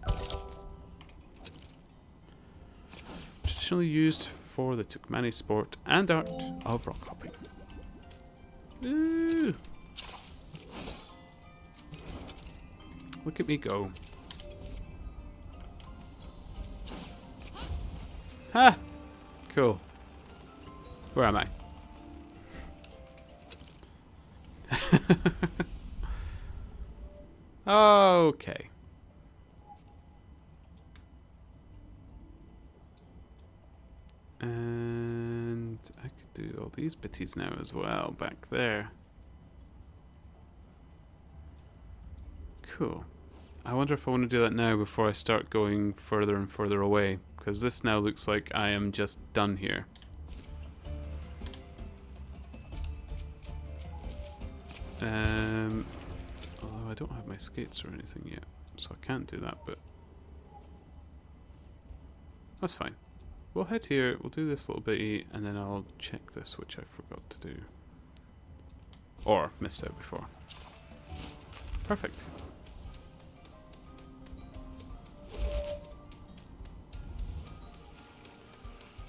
Traditionally used for the Turkmeni sport and art of rock hopping. Ooh. Look at me go. Ha! Cool. Where am I? Okay. And I could do all these bitties now as well, back there. Cool. I wonder if I want to do that now before I start going further and further away, because this now looks like I am just done here. Although I don't have my skates or anything yet, so I can't do that, but that's fine. We'll head here, we'll do this little bitty, and then I'll check this, which I forgot to do. Or missed out before. Perfect.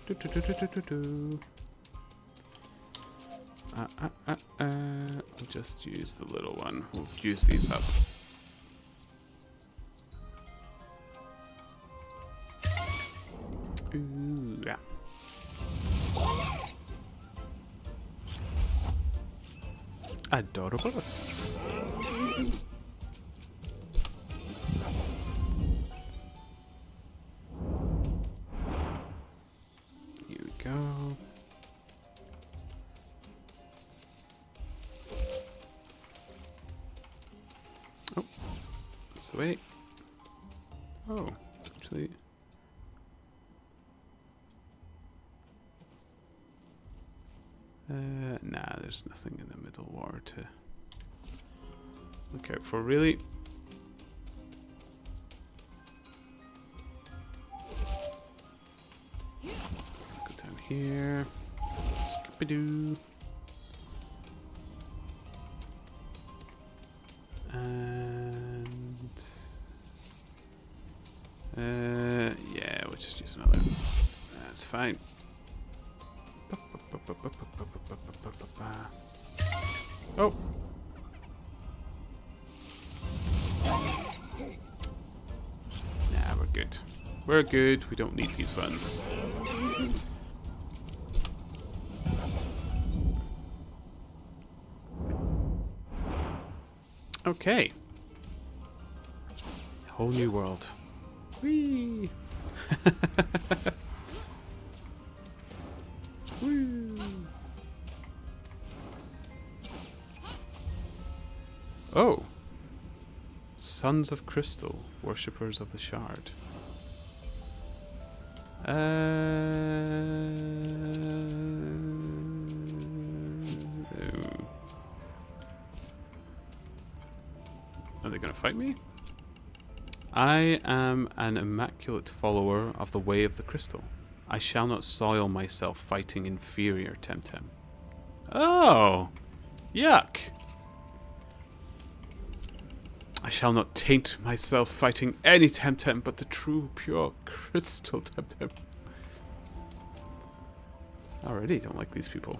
We'll just use the little one. We'll use these up. Ooh, yeah. Adorables. Here we go. Oh, that's the way. Oh, actually. Nah, there's nothing in the middle war to look out for, really. Go down here. Skip-a-doo. And yeah, we'll just use another. That's fine. Oh. Nah, we're good. We're good. We don't need these ones. Okay. Whole new world. Whee! Woo! Oh! Sons of Crystal, worshippers of the Shard. Are they going to fight me? I am an immaculate follower of the way of the crystal. I shall not soil myself fighting inferior Temtem. Oh! Yuck! I shall not taint myself fighting any Temtem but the true, pure crystal Temtem. I already don't like these people.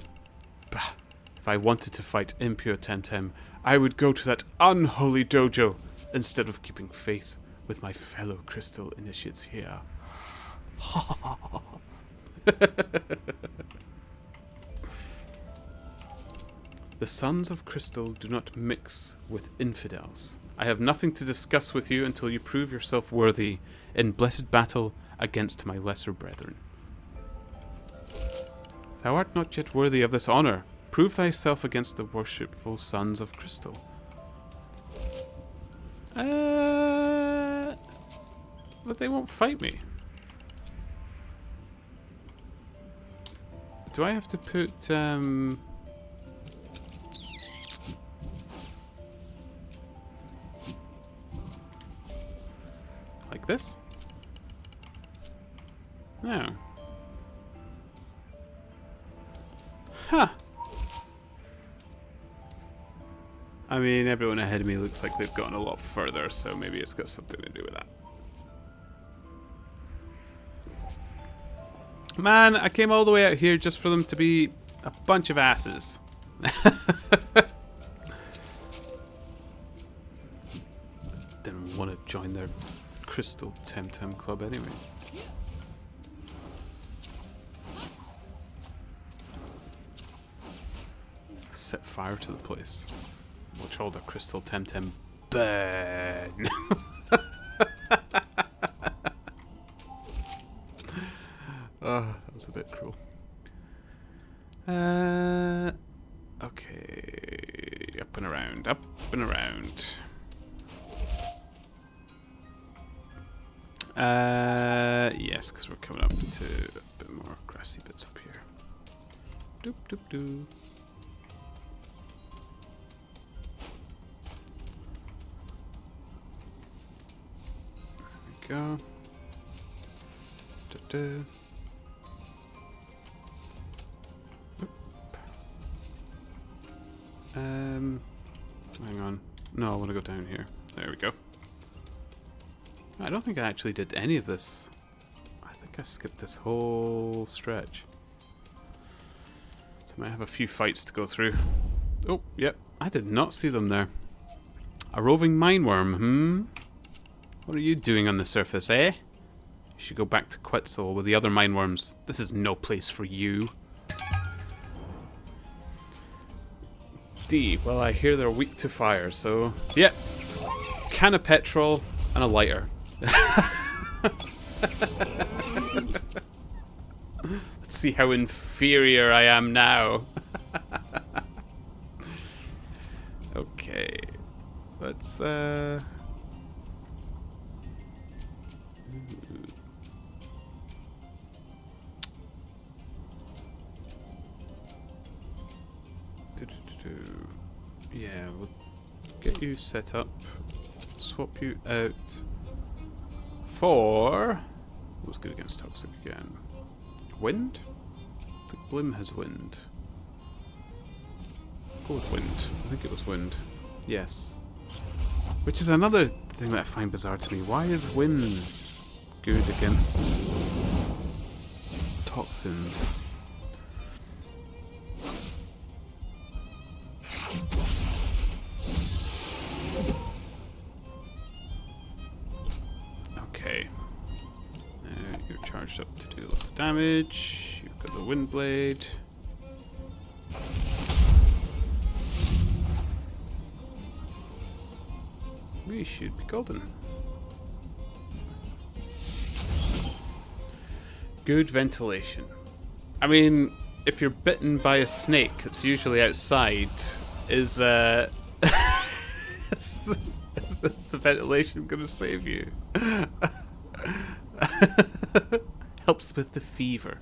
Bah! If I wanted to fight impure Temtem, I would go to that unholy dojo instead of keeping faith with my fellow crystal initiates here. The Sons of Crystal do not mix with infidels. I have nothing to discuss with you until you prove yourself worthy in blessed battle against my lesser brethren. Thou art not yet worthy of this honor, Prove thyself against the worshipful sons of crystal. But they won't fight me. Do I have to put, like this? No. Huh. I mean, everyone ahead of me looks like they've gotten a lot further, so maybe it's got something to do with that. Man, I came all the way out here just for them to be a bunch of asses. Didn't want to join their crystal Temtem club anyway. Set fire to the place. Watch all the crystal Temtem burn. Oh, that was a bit cruel. Okay, up and around, up and around. Yes, because we're coming up to a bit more grassy bits up here. Doop doop doo. There we go. Da-da. Hang on. No, I want to go down here. There we go. I don't think I actually did any of this. I think I skipped this whole stretch. So I might have a few fights to go through. Oh, yep. I did not see them there. A roving mineworm, What are you doing on the surface, eh? You should go back to Quetzal with the other mineworms. This is no place for you. D. Well, I hear they're weak to fire, so... Yep. Can of petrol and a lighter. Let's see how inferior I am now. Okay. Let's, yeah, we'll get you set up, swap you out for... What's good against toxic again? Wind? I think Blim has wind. Go with wind. I think it was wind. Yes. Which is another thing that I find bizarre to me. Why is wind good against toxins? Okay. You're charged up to do lots of damage. You've got the wind blade. We should be golden. Good ventilation. I mean, if you're bitten by a snake that's usually outside, is is the ventilation gonna save you? Helps with the fever.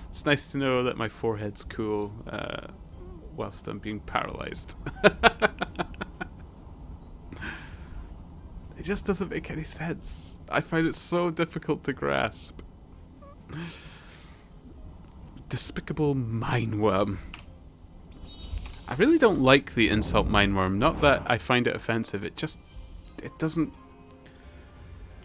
It's nice to know that my forehead's cool whilst I'm being paralyzed. It just doesn't make any sense. I find it so difficult to grasp. Despicable mineworm. I really don't like the insult mineworm. Not that I find it offensive. It doesn't...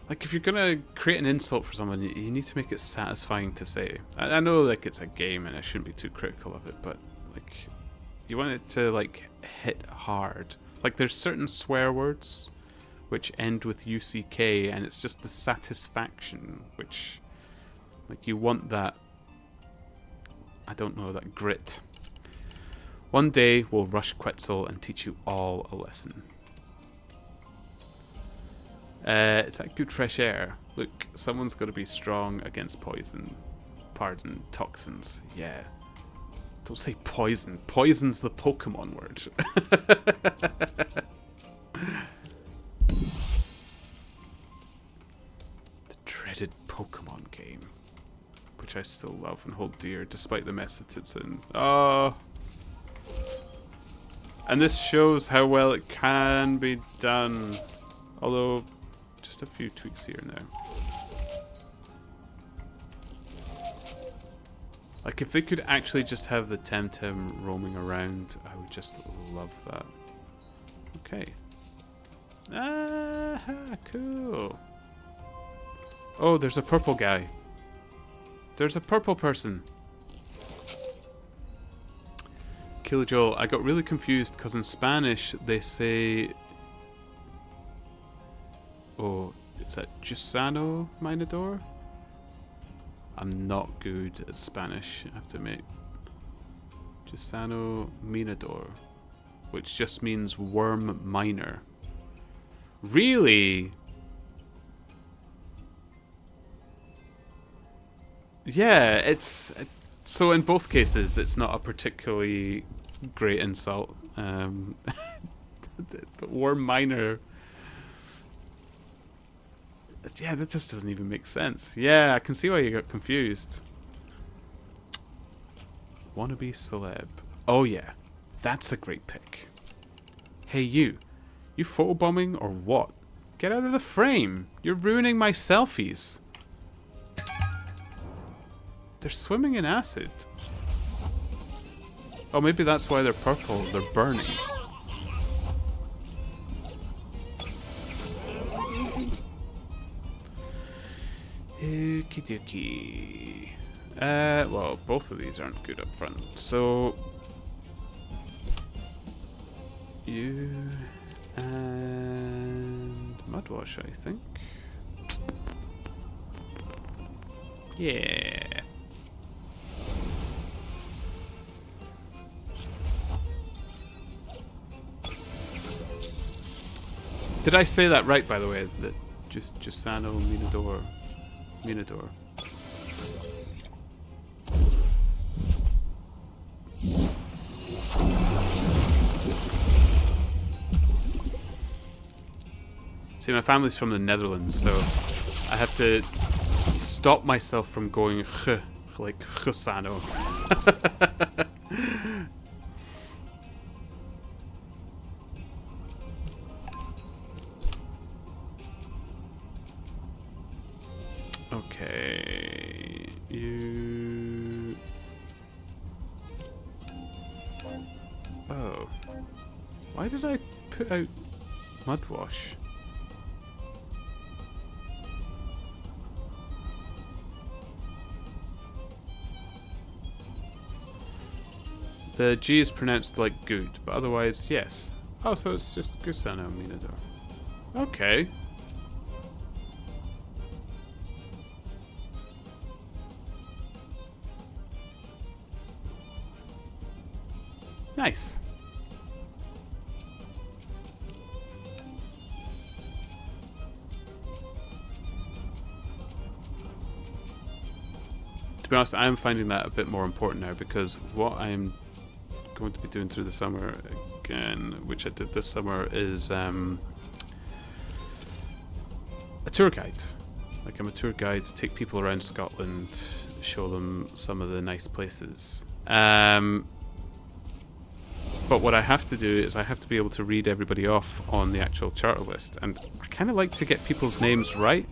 Like, if you're gonna create an insult for someone, you need to make it satisfying to say. I know, like, it's a game and I shouldn't be too critical of it, but, like, you want it to, like, hit hard. Like, there's certain swear words which end with UCK, and it's just the satisfaction, which, like, you want that, I don't know, that grit. One day we'll rush Quetzal and teach you all a lesson. Is that good fresh air? Look, someone's got to be strong against poison. Pardon, toxins. Yeah. Don't say poison. Poison's the Pokemon word. The dreaded Pokemon game, which I still love and hold dear, despite the mess that it's in. Oh. And this shows how well it can be done. Although, just a few tweaks here and there. Like, if they could actually just have the Temtem roaming around, I would just love that. Okay. Ah, cool. Oh, there's a purple guy. There's a purple person. Killajoel, I got really confused because in Spanish they say... Oh, is that Gusano Minador? I'm not good at Spanish, I have to admit. Gusano Minador, which just means worm miner. Really? Yeah, it's... So in both cases, it's not a particularly great insult. But worm miner... Yeah, that just doesn't even make sense. Yeah, I can see why you got confused. Wannabe celeb. Oh yeah, that's a great pick. Hey you photobombing or what? Get out of the frame. You're ruining my selfies. They're swimming in acid. Oh, maybe that's why they're purple. They're burning. Okie dokie. Well, both of these aren't good up front. So, you and Mudwash, I think. Yeah. Did I say that right, by the way? That Gusano Minador. See, my family's from the Netherlands, so I have to stop myself from going like Gusano. Okay, you... Oh. Why did I put out Mudwash? The G is pronounced like good, but otherwise, yes. Oh, so it's just Gusano Minador. Okay. Nice. To be honest, I am finding that a bit more important now because what I'm going to be doing through the summer again, which I did this summer, is a tour guide. Like, I'm a tour guide to take people around Scotland, show them some of the nice places. But what I have to do is I have to be able to read everybody off on the actual charter list, and I kind of like to get people's names right.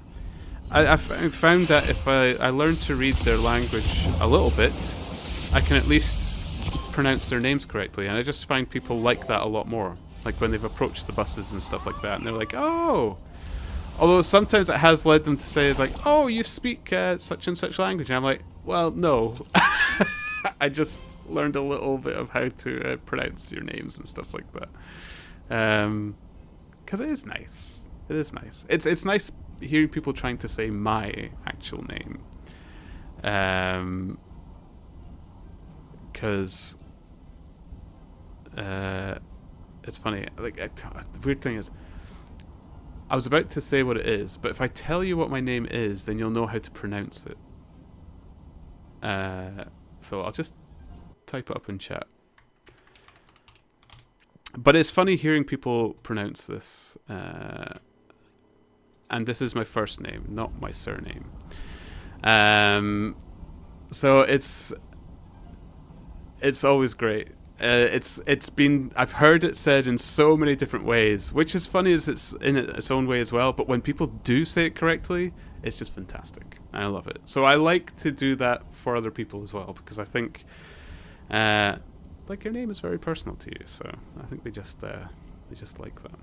I found that if I learn to read their language a little bit, I can at least pronounce their names correctly, and I just find people like that a lot more. Like when they've approached the buses and stuff like that, and they're like, oh! Although sometimes it has led them to say, it's like, oh, you speak such and such language, and I'm like, well, no. I just learned a little bit of how to pronounce your names and stuff like that. Because it is nice. It is nice. It's nice hearing people trying to say my actual name. Because it's funny. Like, the weird thing is, I was about to say what it is, but if I tell you what my name is, then you'll know how to pronounce it. So I'll just type it up in chat. But it's funny hearing people pronounce this. And this is my first name, not my surname. So it's always great. It's been, I've heard it said in so many different ways, which is funny as it's in its own way as well. But when people do say it correctly, it's just fantastic. I love it. So I like to do that for other people as well, because I think, like, your name is very personal to you. So I think they just like that.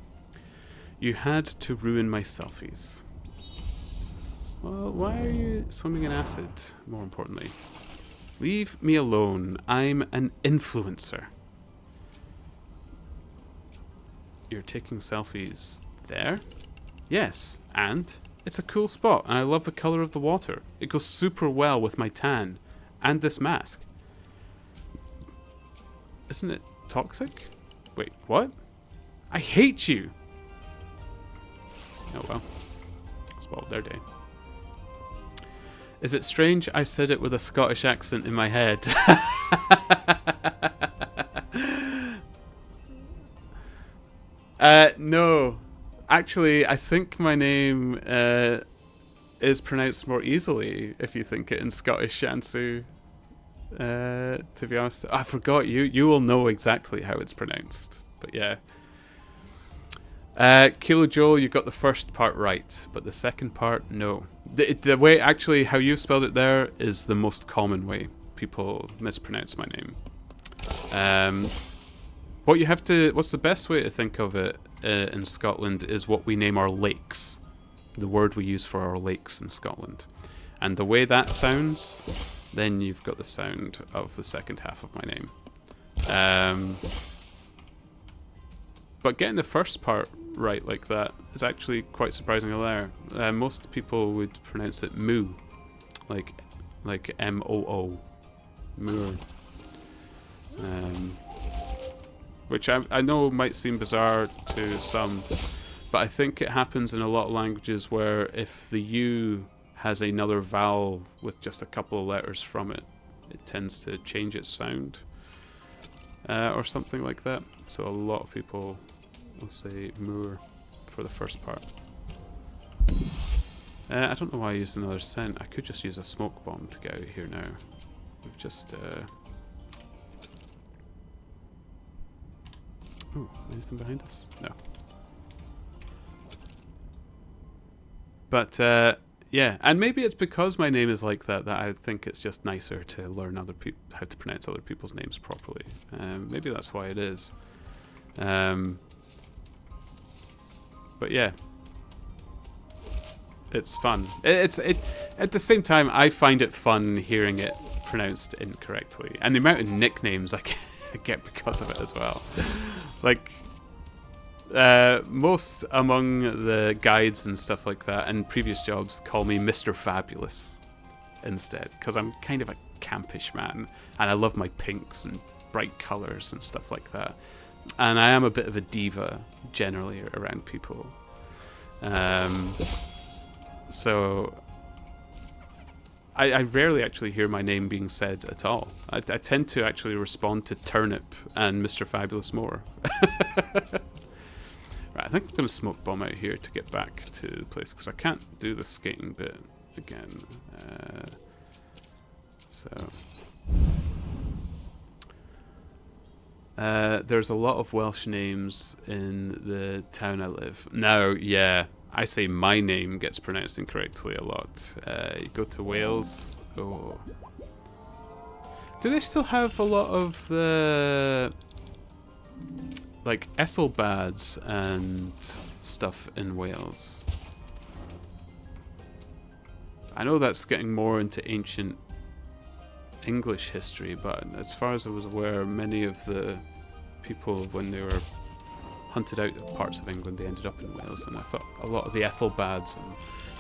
You had to ruin my selfies. Well, why are you swimming in acid, more importantly? Leave me alone. I'm an influencer. You're taking selfies there? Yes, and it's a cool spot, and I love the colour of the water. It goes super well with my tan and this mask. Isn't it toxic? Wait, what? I hate you! Oh well. Spoiled their day. Is it strange I said it with a Scottish accent in my head? No. Actually, I think my name is pronounced more easily if you think it in Scottish Shansu. To be honest. I forgot. You will know exactly how it's pronounced. But yeah. Kilo Joel, you got the first part right, but the second part, no. The way, actually, how you spelled it there is the most common way people mispronounce my name. What's the best way to think of it in Scotland is what we name our lakes. The word we use for our lakes in Scotland. And the way that sounds, then you've got the sound of the second half of my name. But getting the first part right like that is actually quite surprisingly rare. Most people would pronounce it moo, like M-O-O, moo. Which I know might seem bizarre to some, but I think it happens in a lot of languages where if the U has another vowel with just a couple of letters from it, it tends to change its sound, or something like that. So a lot of people will say moor for the first part. I don't know why I used another scent. I could just use a smoke bomb to get out of here now. We've just... Ooh, anything behind us? No. But, yeah. And maybe it's because my name is like that I think it's just nicer to learn how to pronounce other people's names properly. Maybe that's why it is. But yeah, it's fun. At the same time, I find it fun hearing it pronounced incorrectly, and the amount of nicknames I get because of it as well. Like, most among the guides and stuff like that, and previous jobs call me Mr. Fabulous instead, because I'm kind of a campish man, and I love my pinks and bright colours and stuff like that. And I am a bit of a diva generally around people. So I rarely actually hear my name being said at all. I tend to actually respond to Turnip and Mr. Fabulous more. Right, I think I'm going to smoke bomb out here to get back to the place, because I can't do the skating bit again. There's a lot of Welsh names in the town I live. Now, yeah, I say my name gets pronounced incorrectly a lot. You go to Wales. Oh. Do they still have a lot of the, like, Ethelbads and stuff in Wales? I know that's getting more into ancient English history, but as far as I was aware, many of the people, when they were hunted out of parts of England, they ended up in Wales, and I thought a lot of the Ethelbads and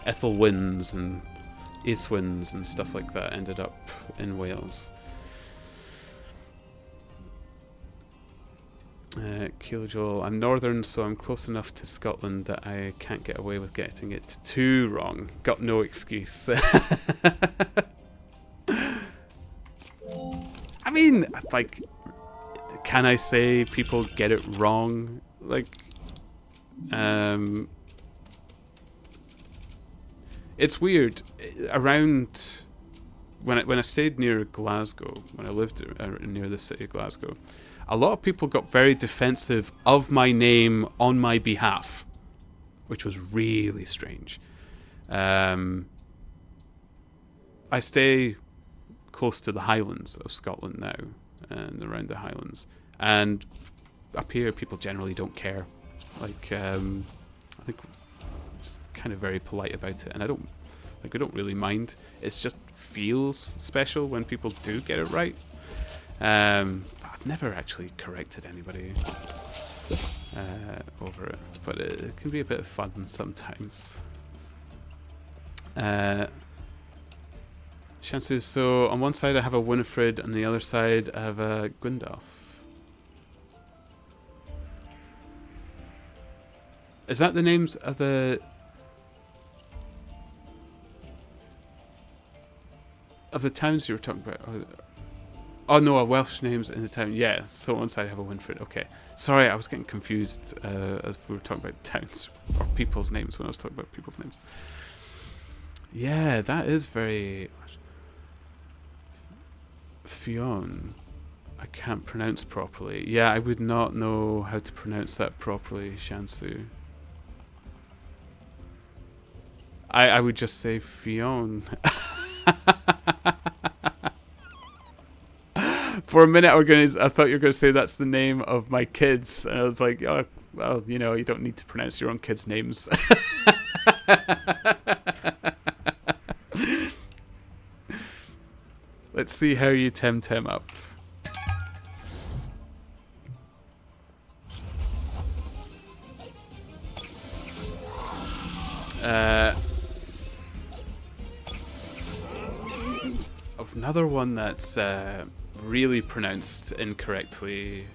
Ethelwins and Aethwins and stuff like that ended up in Wales. Kilojoule, I'm northern, so I'm close enough to Scotland that I can't get away with getting it too wrong. Got no excuse. I mean, like, can I say people get it wrong? Like, it's weird. Around when I stayed near Glasgow, when I lived near the city of Glasgow, a lot of people got very defensive of my name on my behalf, which was really strange. I stay close to the Highlands of Scotland now, and around the Highlands, and up here people generally don't care. Like, I think kind of very polite about it, and I don't really mind. It just feels special when people do get it right. I've never actually corrected anybody over it, but it can be a bit of fun sometimes. Shansu, so on one side I have a Winifred, and on the other side I have a Gwyndolf. Is that the names of the towns you were talking about? Oh no, Welsh names in the town. Yeah, so on one side I have a Winfred. Okay. Sorry, I was getting confused as we were talking about towns or people's names when I was talking about people's names. Yeah, that is very... Fionn. I can't pronounce properly. Yeah, I would not know how to pronounce that properly, Shansu. I would just say Fionn. For a minute, I thought you were going to say that's the name of my kids, and I was like, oh, well, you know, you don't need to pronounce your own kids' names. Let's see how you Temtem up. Another one that's really pronounced incorrectly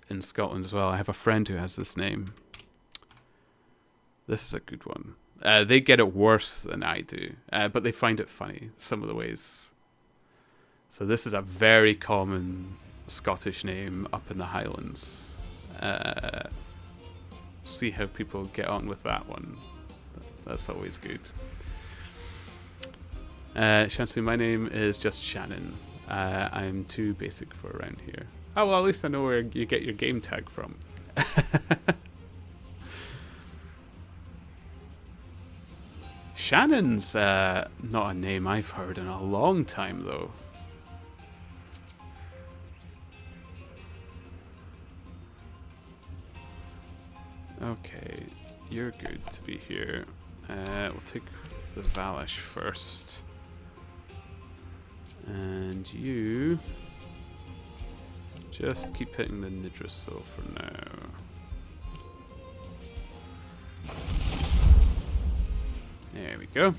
in Scotland as well. I have a friend who has this name. This is a good one. They get it worse than I do, but they find it funny, some of the ways. So this is a very common Scottish name up in the Highlands. See how people get on with that one. That's always good. Shansu, my name is just Shannon. I'm too basic for around here. Oh, well, at least I know where you get your game tag from. Shannon's not a name I've heard in a long time, though. Okay, you're good to be here. We'll take the Valash first. And you just keep hitting the Nidrasil for now. There we go.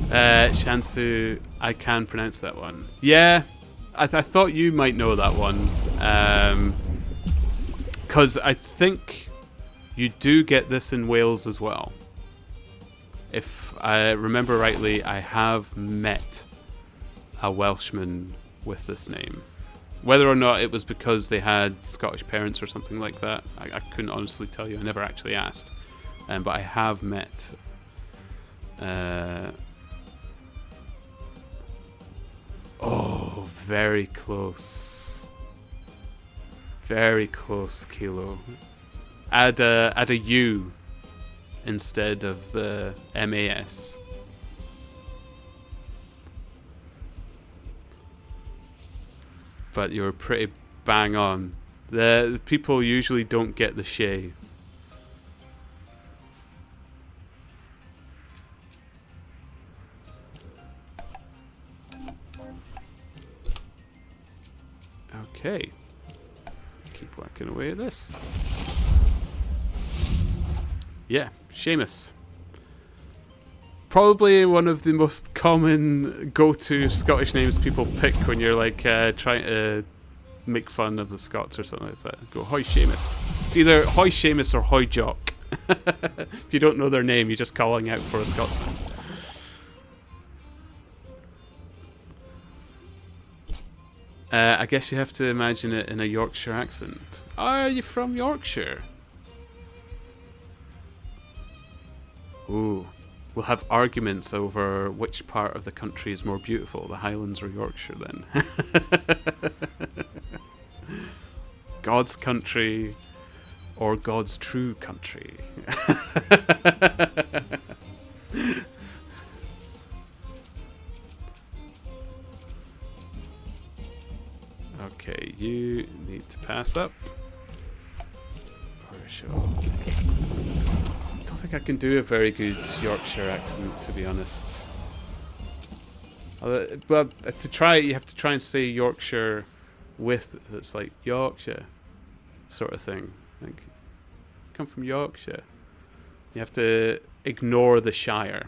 Shansu, I can pronounce that one. Yeah, I thought you might know that one. Because I think you do get this in Wales as well. If I remember rightly, I have met a Welshman with this name. Whether or not it was because they had Scottish parents or something like that, I couldn't honestly tell you. I never actually asked. But I have met... oh, very close. Very close, Kilo. Add a U instead of the MAS. But you're pretty bang on. The people usually don't get the Shay. Okay. Keep working away at this. Yeah, Seamus. Probably one of the most common go-to Scottish names people pick when you're like trying to make fun of the Scots or something like that. Go, Hoy Seamus. It's either Hoy Seamus or Hoy Jock. If you don't know their name, you're just calling out for a Scotsman. I guess you have to imagine it in a Yorkshire accent. Are you from Yorkshire? Ooh. We'll have arguments over which part of the country is more beautiful, the Highlands or Yorkshire then. God's country or God's true country. Okay, you need to pass up. For sure. I don't think I can do a very good Yorkshire accent, to be honest. Well, to try it, you have to try and say Yorkshire with, it's like Yorkshire sort of thing. Like, come from Yorkshire. You have to ignore the Shire.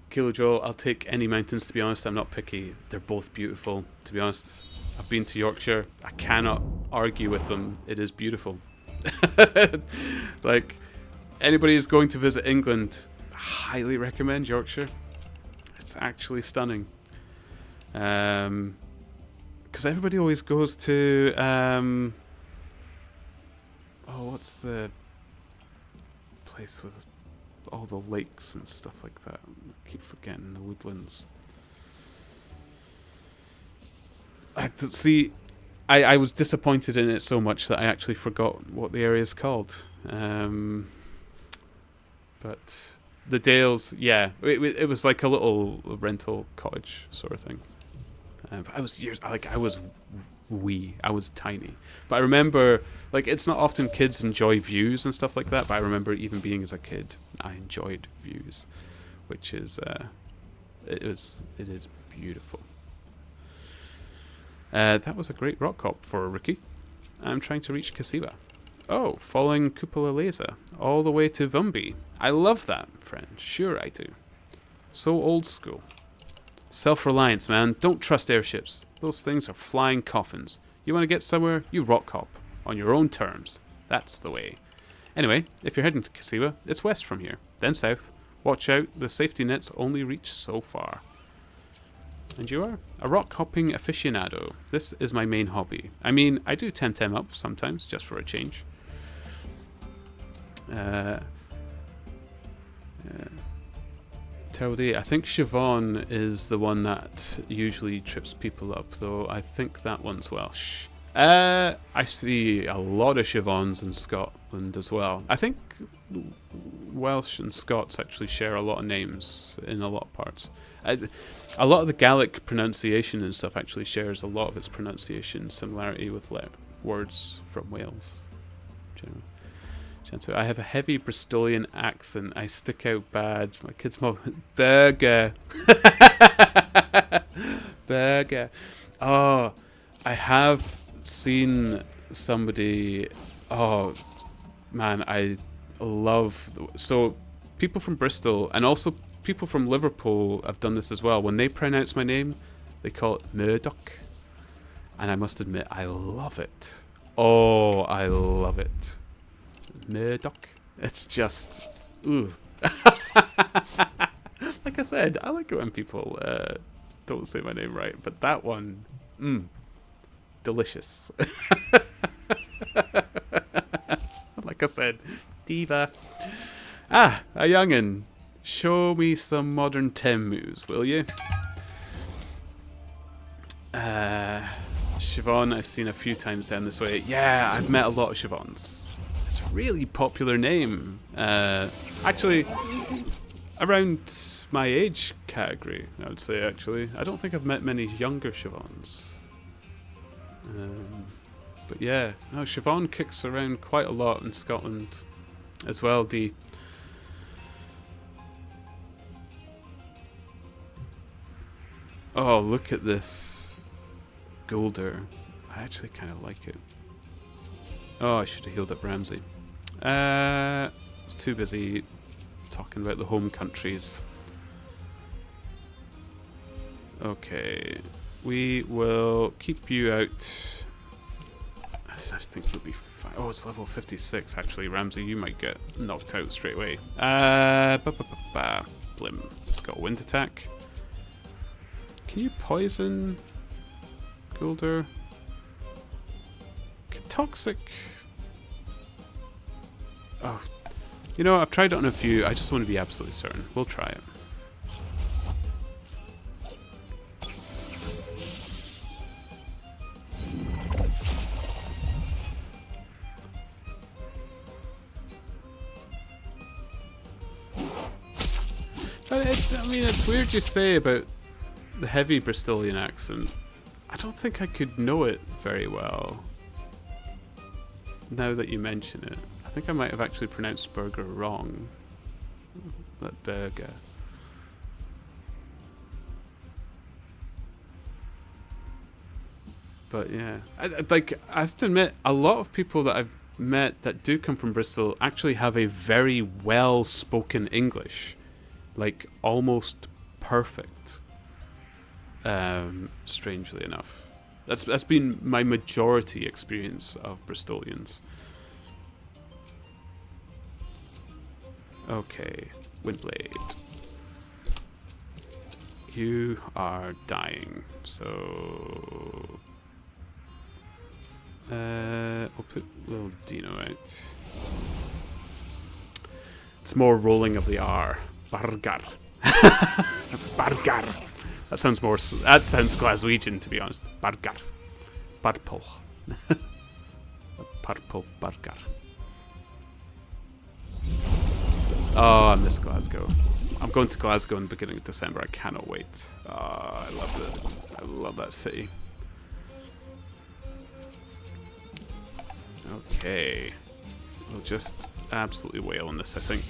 Kilo Joel, I'll take any mountains, to be honest. I'm not picky. They're both beautiful, to be honest. I've been to Yorkshire. I cannot argue with them. It is beautiful. Like, anybody who's going to visit England, I highly recommend Yorkshire. It's actually stunning. Because everybody always goes to... what's the place with all the lakes and stuff like that? I keep forgetting. The woodlands. I was disappointed in it so much that I actually forgot what the area is called. But the Dales, yeah, it was like a little rental cottage sort of thing. But I was I was tiny. But I remember, like, it's not often kids enjoy views and stuff like that, but I remember even being as a kid, I enjoyed views, which is, it is beautiful. That was a great rock hop for a rookie. I'm trying to reach Kasiwa. Oh, following Cupola Laser all the way to Vumbi. I love that, friend. Sure I do. So old school. Self-reliance, man. Don't trust airships. Those things are flying coffins. You want to get somewhere? You rock hop. On your own terms. That's the way. Anyway, if you're heading to Kasiwa, it's west from here. Then south. Watch out, the safety nets only reach so far. And you are? A rock hopping aficionado. This is my main hobby. I mean, I do Temtem up sometimes, just for a change. Terrible day. I think Siobhan is the one that usually trips people up, though I think that one's Welsh. I see a lot of Siobhans in Scotland as well. I think Welsh and Scots actually share a lot of names in a lot of parts. A lot of the Gaelic pronunciation and stuff actually shares a lot of its pronunciation similarity with words from Wales. Generally. I have a heavy Bristolian accent. I stick out bad. My kid's mom. Burger. Burger. Oh, I have seen somebody. Oh, man, I love. So, people from Bristol and also people from Liverpool have done this as well. When they pronounce my name, they call it Murdoch. And I must admit, I love it. Oh, I love it. Murdoch. It's just, ooh. Like I said, I like it when people don't say my name right, but that one, delicious. Like I said, diva. A young'un. Show me some modern Tem moves, will you? Siobhan, I've seen a few times down this way. Yeah, I've met a lot of Siobhans. It's a really popular name. Actually, around my age category, I would say, actually. I don't think I've met many younger Siobhans. But yeah, no, Siobhan kicks around quite a lot in Scotland as well, D. Oh, look at this Golder. I actually kind of like it. Oh, I should have healed up Ramsey. I was too busy talking about the home countries. Okay. We will keep you out. I think you'll be fine. Oh, it's level 56 actually. Ramsey, you might get knocked out straight away. Blim. It's got a wind attack. Can you poison Gulder? Toxic. Oh, you know, I've tried it on a few. I just want to be absolutely certain. We'll try it. But it's weird you say about the heavy Bristolian accent. I don't think I could know it very well. Now that you mention it. I think I might have actually pronounced burger wrong. That burger. But yeah. I have to admit, a lot of people that I've met that do come from Bristol actually have a very well-spoken English. Like, almost perfect. Strangely enough. That's been my majority experience of Bristolians. Okay, Windblade. You are dying, so... we'll put little Dino out. It's more rolling of the R. Bargar. Bargar. That sounds Glaswegian, to be honest. Bargar. Purple. Purple Bargar. Oh, I miss Glasgow. I'm going to Glasgow in the beginning of December. I cannot wait. Oh, I love it. I love that city. Okay. We'll just absolutely wail on this, I think.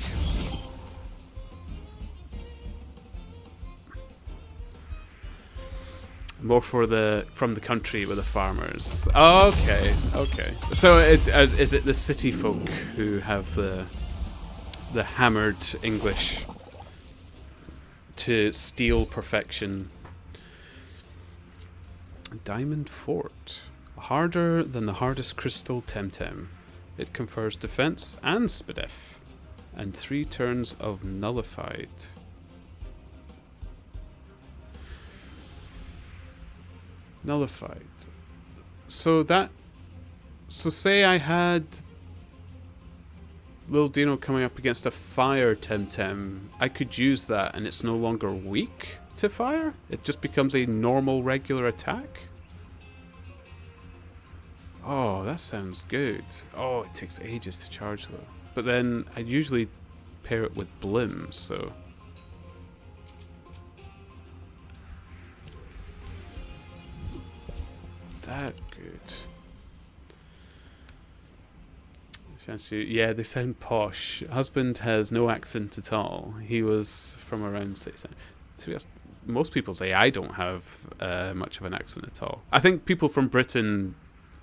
More from the country with the farmers. Okay, okay. So is it the city folk who have the hammered English to steel perfection? Diamond Fort. Harder than the hardest crystal Temtem. It confers defense and SPDF. And 3 turns of nullified. Nullified. So say I had Lil Dino coming up against a fire Temtem, I could use that and it's no longer weak to fire? It just becomes a normal regular attack? Oh, that sounds good. Oh, it takes ages to charge though. But then I usually pair it with Blim, so... That good. Yeah, they sound posh. Husband has no accent at all. He was from around 6. To be honest, most people say I don't have much of an accent at all. I think people from Britain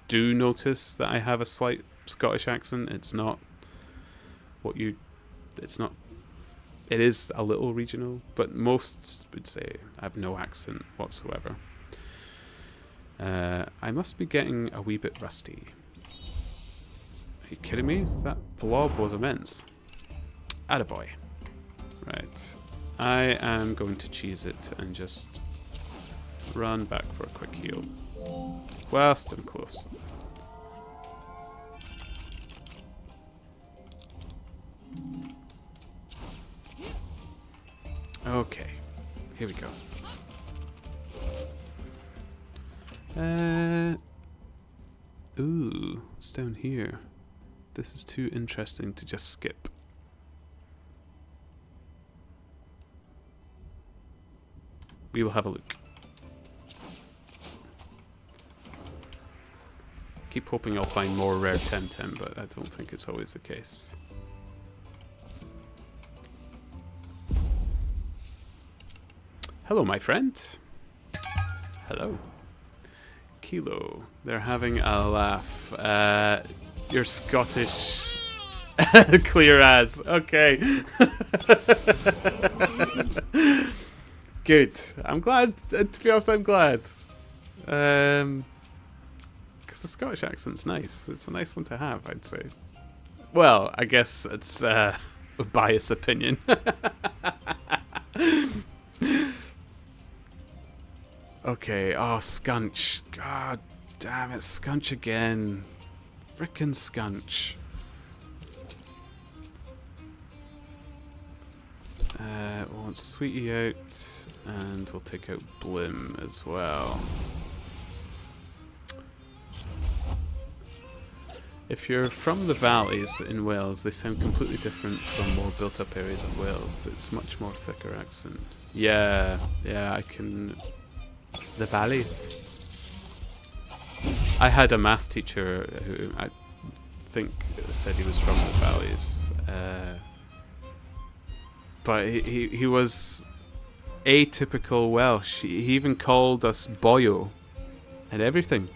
do notice that I have a slight Scottish accent. It's not what you... It's not... It is a little regional, but most would say I have no accent whatsoever. I must be getting a wee bit rusty. Are you kidding me? That blob was immense. Attaboy. Right. I am going to cheese it and just run back for a quick heal. Whilst I'm close. Okay. Here we go. Ooh, it's down here. This is too interesting to just skip. We will have a look. Keep hoping I'll find more rare Temtem, but I don't think it's always the case. Hello, my friend. Hello. Kilo. They're having a laugh. You're Scottish. Clear as. Okay. Good. I'm glad. To be honest, I'm glad. Because the Scottish accent's nice. It's a nice one to have, I'd say. Well, I guess it's a biased opinion. Okay, oh, Scunch. God damn it, Scunch again. Frickin' Scunch. We'll want Sweetie out, and we'll take out Blim as well. If you're from the valleys in Wales, they sound completely different from more built-up areas of Wales. It's much more thicker accent. Yeah, I can... The valleys. I had a maths teacher who I think said he was from the valleys. But he was atypical Welsh. He even called us boyo and everything.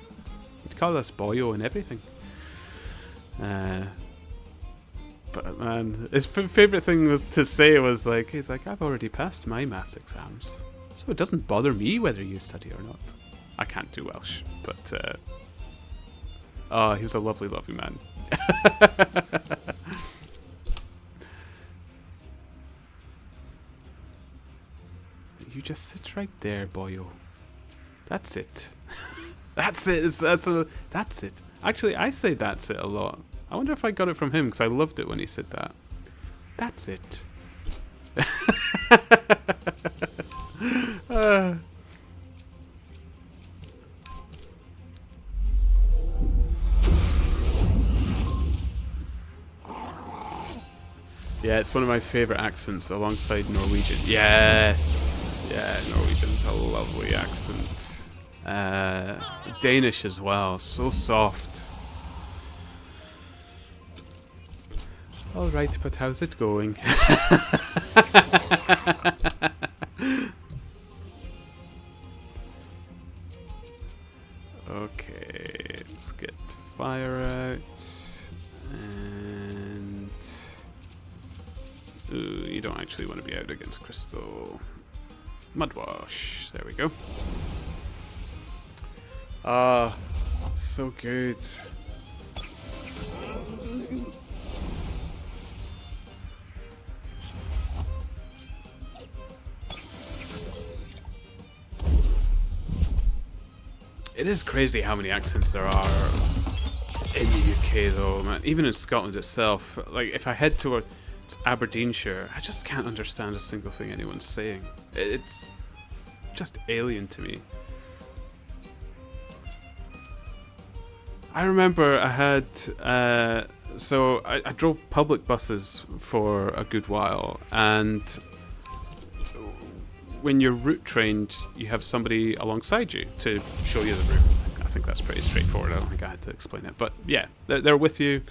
He'd call us boyo and everything. But man, his favourite thing was to say was like, he's like, I've already passed my maths exams, so it doesn't bother me whether you study or not. I can't do Welsh, but oh, he was a lovely, lovely man. You just sit right there, boyo. That's it. That's it. That's it. Actually, I say that's it a lot. I wonder if I got it from him, because I loved it when he said that. That's it. Yeah, it's one of my favourite accents alongside Norwegian. Yes! Yeah, Norwegian's a lovely accent. Danish as well, so soft. Alright, but how's it going? Okay, let's get fire out. And... ooh, you don't actually want to be out against Crystal. Mudwash, there we go. Ah, so good. It is crazy how many accents there are in the UK though, man. Even in Scotland itself. Like, if I head towards Aberdeenshire, I just can't understand a single thing anyone's saying. It's just alien to me. I remember I had... so I drove public buses for a good while, and when you're route trained, you have somebody alongside you to show you the route. I think that's pretty straightforward. I don't think I had to explain it. But yeah, they're with you.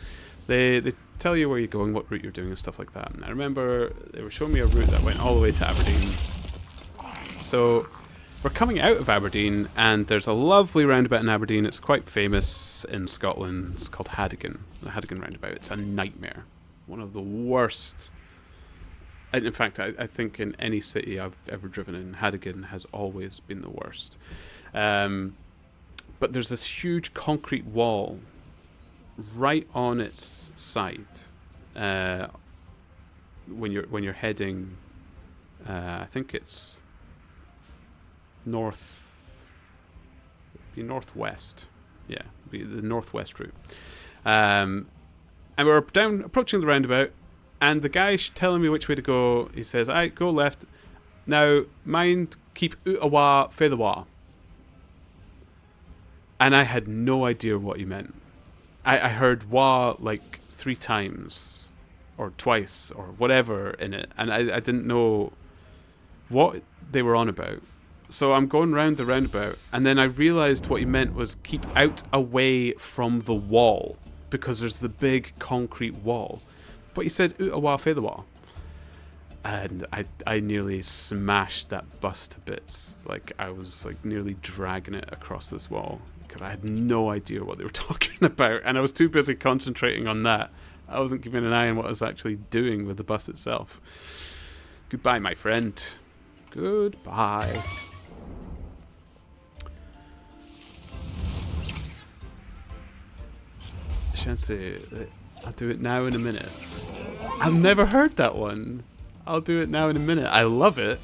They tell you where you're going, what route you're doing, and stuff like that. And I remember they were showing me a route that went all the way to Aberdeen. So we're coming out of Aberdeen, and there's a lovely roundabout in Aberdeen. It's quite famous in Scotland. It's called Hadigan. The Hadigan roundabout. It's a nightmare. One of the worst. And in fact, I think in any city I've ever driven in, Hadigan has always been the worst. But there's this huge concrete wall right on its side when you're heading. I think it's northwest. Yeah, be the northwest route. And we're approaching the roundabout. And the guy telling me which way to go, he says, "Alright, go left. Now, mind keep out awa, fair the wa." And I had no idea what he meant. I heard wa like 3 times, or twice, or whatever in it, and I didn't know what they were on about. So I'm going round the roundabout, and then I realised what he meant was keep out away from the wall, because there's the big concrete wall. But he said, "Utawa featherwa," and I nearly smashed that bus to bits. Like, I was like nearly dragging it across this wall because I had no idea what they were talking about, and I was too busy concentrating on that. I wasn't keeping an eye on what I was actually doing with the bus itself. Goodbye, my friend. Goodbye. Chancy, I'll do it now in a minute. I've never heard that one. I'll do it now in a minute. I love it.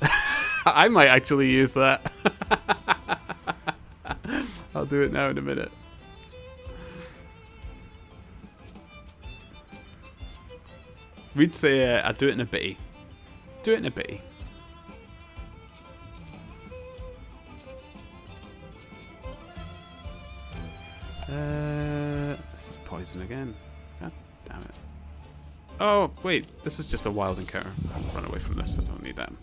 I might actually use that. I'll do it now in a minute. We'd say, I'll do it in a bitty. Do it in a bitty. This is poison again. God damn it. Oh, wait. This is just a wild encounter. I'll run away from this. I don't need that.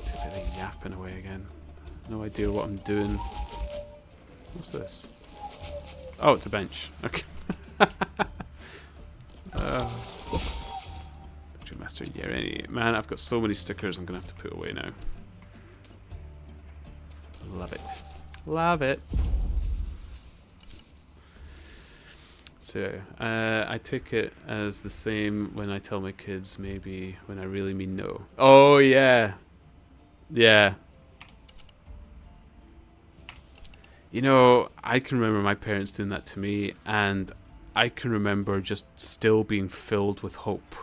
Too busy yapping away again. No idea what I'm doing. What's this? Oh, it's a bench. Okay. Master, yeah, man, I've got so many stickers I'm gonna have to put away now. Love it. Love it. So, I take it as the same when I tell my kids maybe when I really mean no. Oh, yeah. Yeah. You know, I can remember my parents doing that to me, and I can remember just still being filled with hope.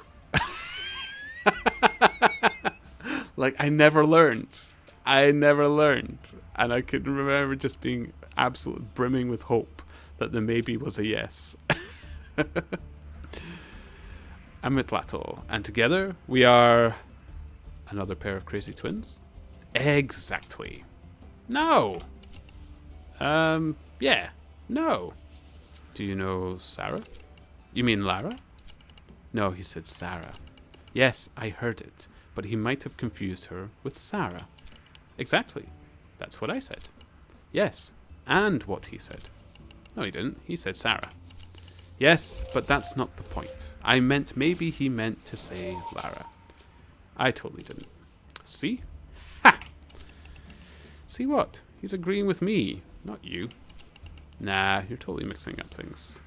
Like, I never learned. And I could remember just being absolutely brimming with hope that the maybe was a yes. Amitlato. And together we are another pair of crazy twins? Exactly. No. Yeah. No. Do you know Sarah? You mean Lara? No, he said Sarah. Yes, I heard it, but he might have confused her with Sarah. Exactly. That's what I said. Yes, and what he said. No, he didn't. He said Sarah. Yes, but that's not the point. I meant maybe he meant to say Lara. I totally didn't. See? Ha! See what? He's agreeing with me, not you. Nah, you're totally mixing up things.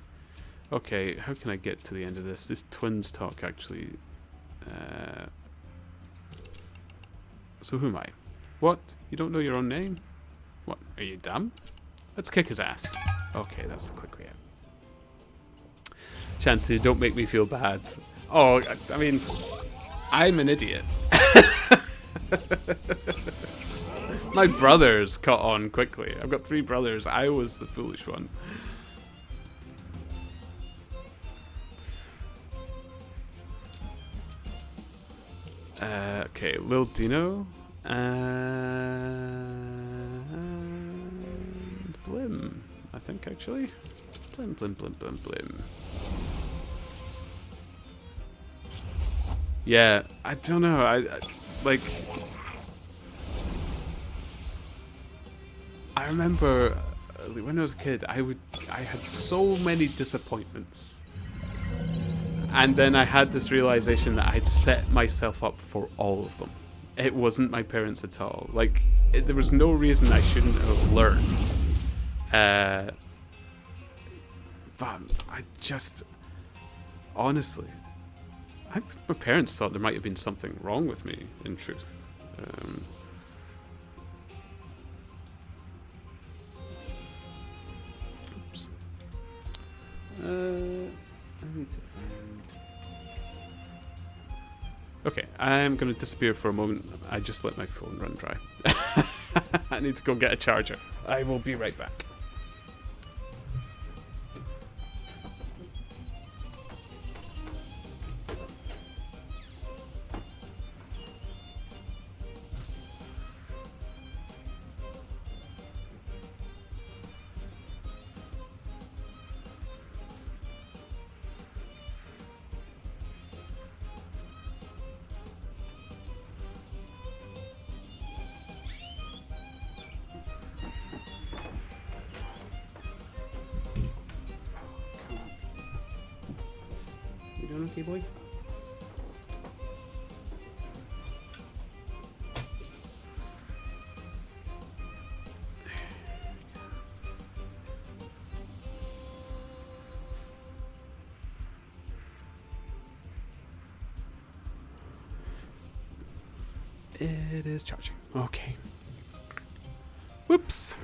Okay, how can I get to the end of this? This twins talk actually... So who am I? What? You don't know your own name? What? Are you dumb? Let's kick his ass. Okay, that's the quick way out. Chancey, don't make me feel bad. Oh, I mean, I'm an idiot. My brothers caught on quickly. I've got 3 brothers. I was the foolish one. Okay, Lil Dino and Blim, I think actually. Blim, blim, blim, blim, blim. Yeah, I don't know. I like. I remember when I was a kid, I had so many disappointments. And then I had this realization that I'd set myself up for all of them. It wasn't my parents at all. Like, there was no reason I shouldn't have learned. But I just... Honestly, I think my parents thought there might have been something wrong with me, in truth. Oops. I need to find... Okay, I'm going to disappear for a moment. I just let my phone run dry. I need to go get a charger. I will be right back. You doing okay, boy? It is charging. Okay. Whoops.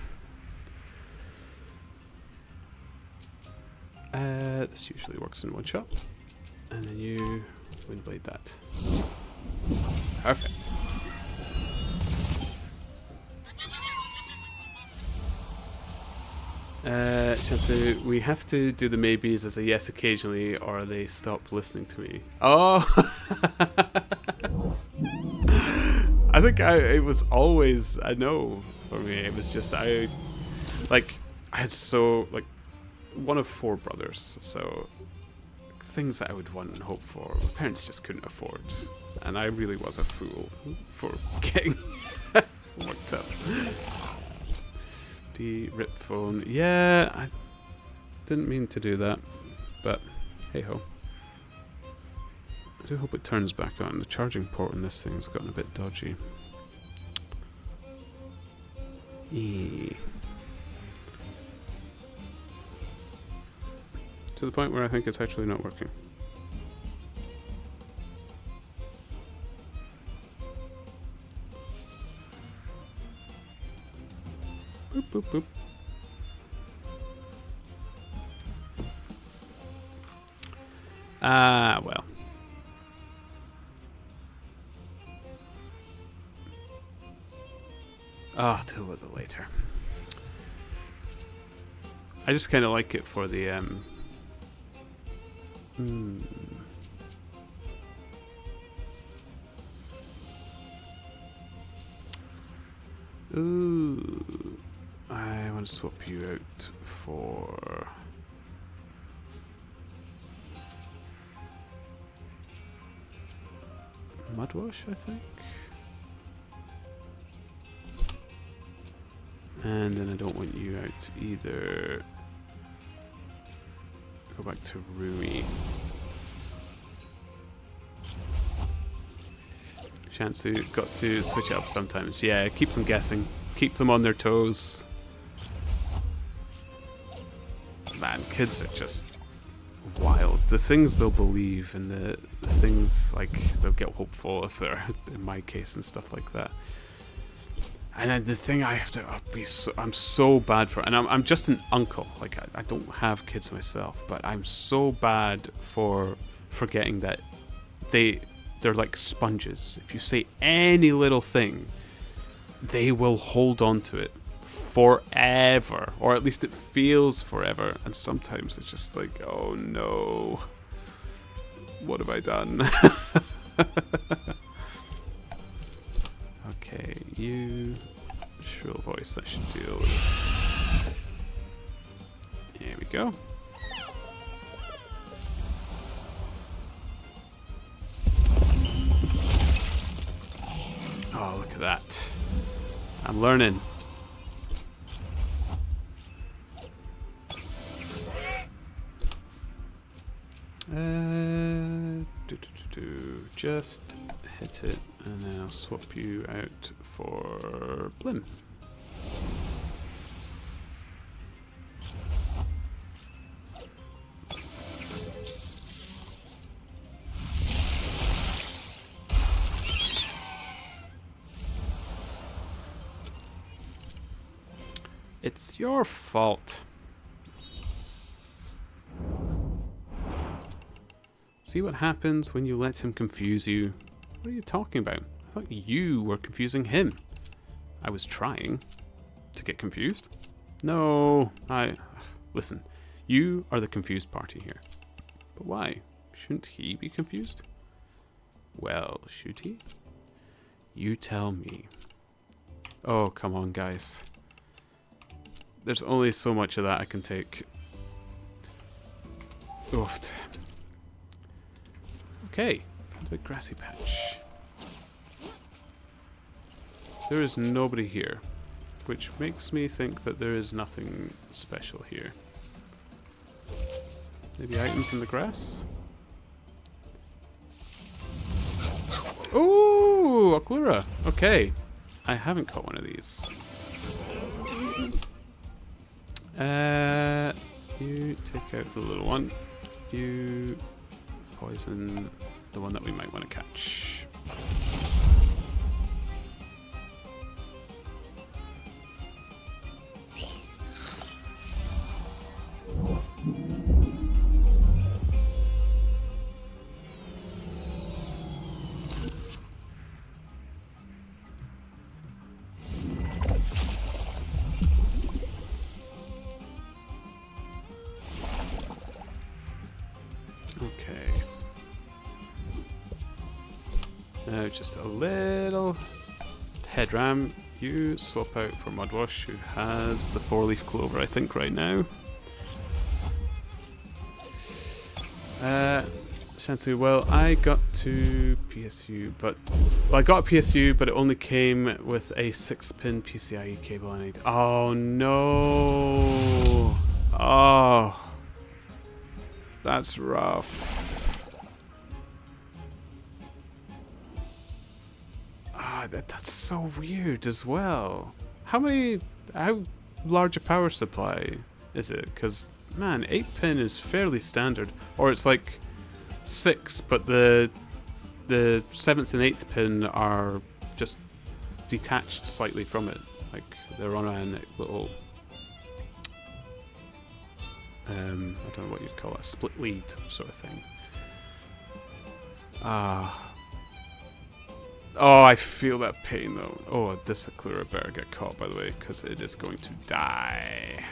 This usually works in one shot. And then you windblade that. Perfect. Chansu, we have to do the maybes as a yes occasionally, or they stop listening to me. Oh! I think it was always a no for me. It was just, I had one of 4 brothers, so things that I would want and hope for, my parents just couldn't afford. And I really was a fool for getting worked up. Rip phone. Yeah, I didn't mean to do that, but hey ho. I do hope it turns back on. The charging port on this thing's gotten a bit dodgy. To the point where I think it's actually not working. Boop, boop, boop. Well. I'll deal with it later. I just kind of like it for the, Ooh. I want to swap you out for... Mudwash, I think? And then I don't want you out either. Go back to Rui. Shansu, got to switch it up sometimes. Yeah, keep them guessing. Keep them on their toes. Man, kids are just wild. The things they'll believe and the things, like, they'll get hopeful if they're, in my case, and stuff like that. And then the thing I have to I'm so bad for, and I'm just an uncle. Like, I don't have kids myself, but I'm so bad for forgetting that they're like sponges. If you say any little thing, they will hold on to it forever, or at least it feels forever. And sometimes it's just like, oh no, what have I done? Okay, you shrill voice, that should deal with it. Here we go. Oh, look at that. I'm learning. Just hit it, and then I'll swap you out for Blim. It's your fault. See what happens when you let him confuse you? What are you talking about? I thought you were confusing him. I was trying to get confused. No, listen, you are the confused party here. But why? Shouldn't he be confused? Well, should he? You tell me. Oh, come on, guys. There's only so much of that I can take. Oofed. Okay, found a big grassy patch. There is nobody here, which makes me think that there is nothing special here. Maybe items in the grass? Ooh, Oklura. Okay, I haven't caught one of these. You take out the little one. You poison the one that we might want to catch. Now just a little head ram. You swap out for Mudwash, who has the 4-leaf clover, I think, right now. Shansu, well, I got to PSU, but I got a PSU, but it only came with a 6-pin PCIe cable. I need. Oh no! Oh, that's rough. That's so weird as well. How large a power supply is it? Because man, 8-pin is fairly standard, or it's like 6, but the 7th and 8th pin are just detached slightly from it, like they're on a little I don't know what you'd call it, a split lead sort of thing. Oh, I feel that pain though. Oh, this Aclura better get caught, by the way, because it is going to die.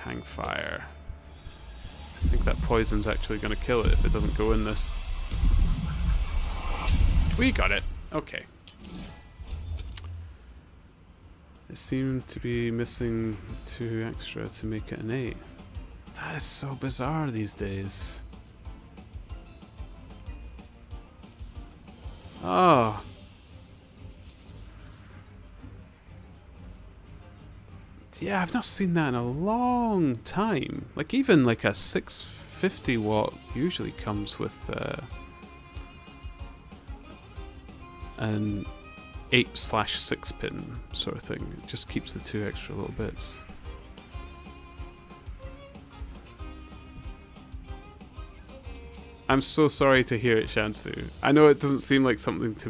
Hang fire. I think that poison's actually going to kill it if it doesn't go in this. We got it. Okay. It seemed to be missing 2 extra to make it an 8. That is so bizarre these days. Oh. Yeah, I've not seen that in a long time. Like, even like a 650 watt usually comes with an 8/6 pin sort of thing. It just keeps the 2 extra little bits. I'm so sorry to hear it, Shansu. I know it doesn't seem like something to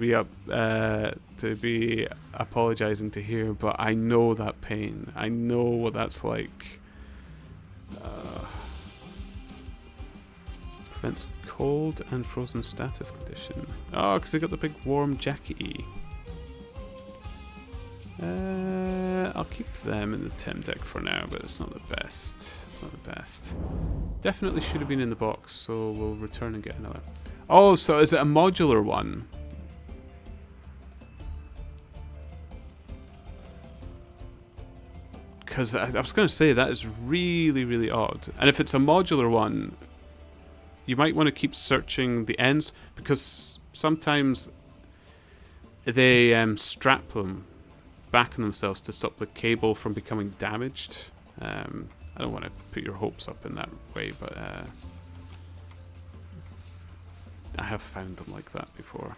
be apologizing to hear, but I know that pain. I know what that's like. Prevents cold and frozen status condition. Oh, because they got the big warm jacket-y. I'll keep them in the Tem deck for now, but it's not the best. It's not the best. Definitely should have been in the box, so we'll return and get another. Oh, so is it a modular one? Because I was going to say, that is really, really odd. And if it's a modular one, you might want to keep searching the ends, because sometimes they strap them back on themselves to stop the cable from becoming damaged. I don't want to put your hopes up in that way, but I have found them like that before.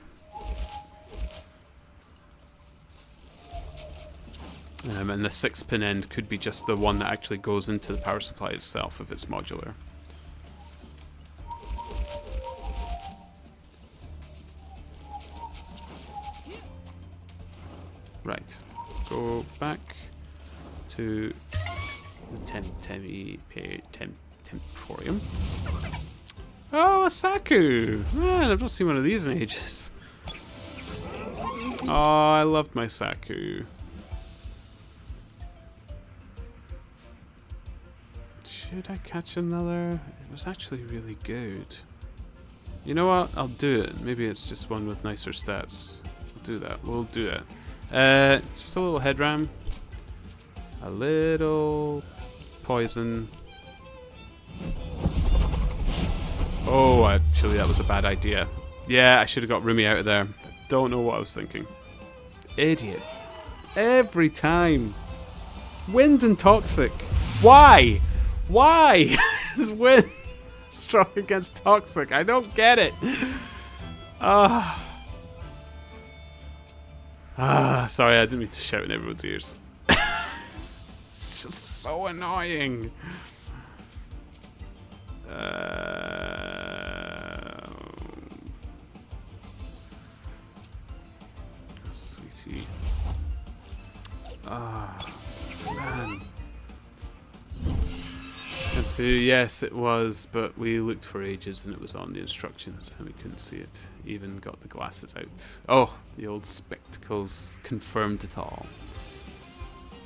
And the 6-pin end could be just the one that actually goes into the power supply itself if it's modular. Right. Go back to the Temporium. Oh, a Saku! Man, I've not seen one of these in ages. Oh, I loved my Saku. Should I catch another? It was actually really good. You know what? I'll do it. Maybe it's just one with nicer stats. We'll do that. We'll do it. Just a little head ram. A little poison. Oh, actually that was a bad idea. Yeah, I should have got Rumi out of there. I don't know what I was thinking. Idiot. Every time. Wind and Toxic. Why? Why is Wind strong against Toxic? I don't get it. Sorry, I didn't mean to shout in everyone's ears. It's just so annoying. Sweetie. Man. And so, yes, it was, but we looked for ages and it was on the instructions and we couldn't see it. Even got the glasses out. Oh, the old spectacles confirmed it all.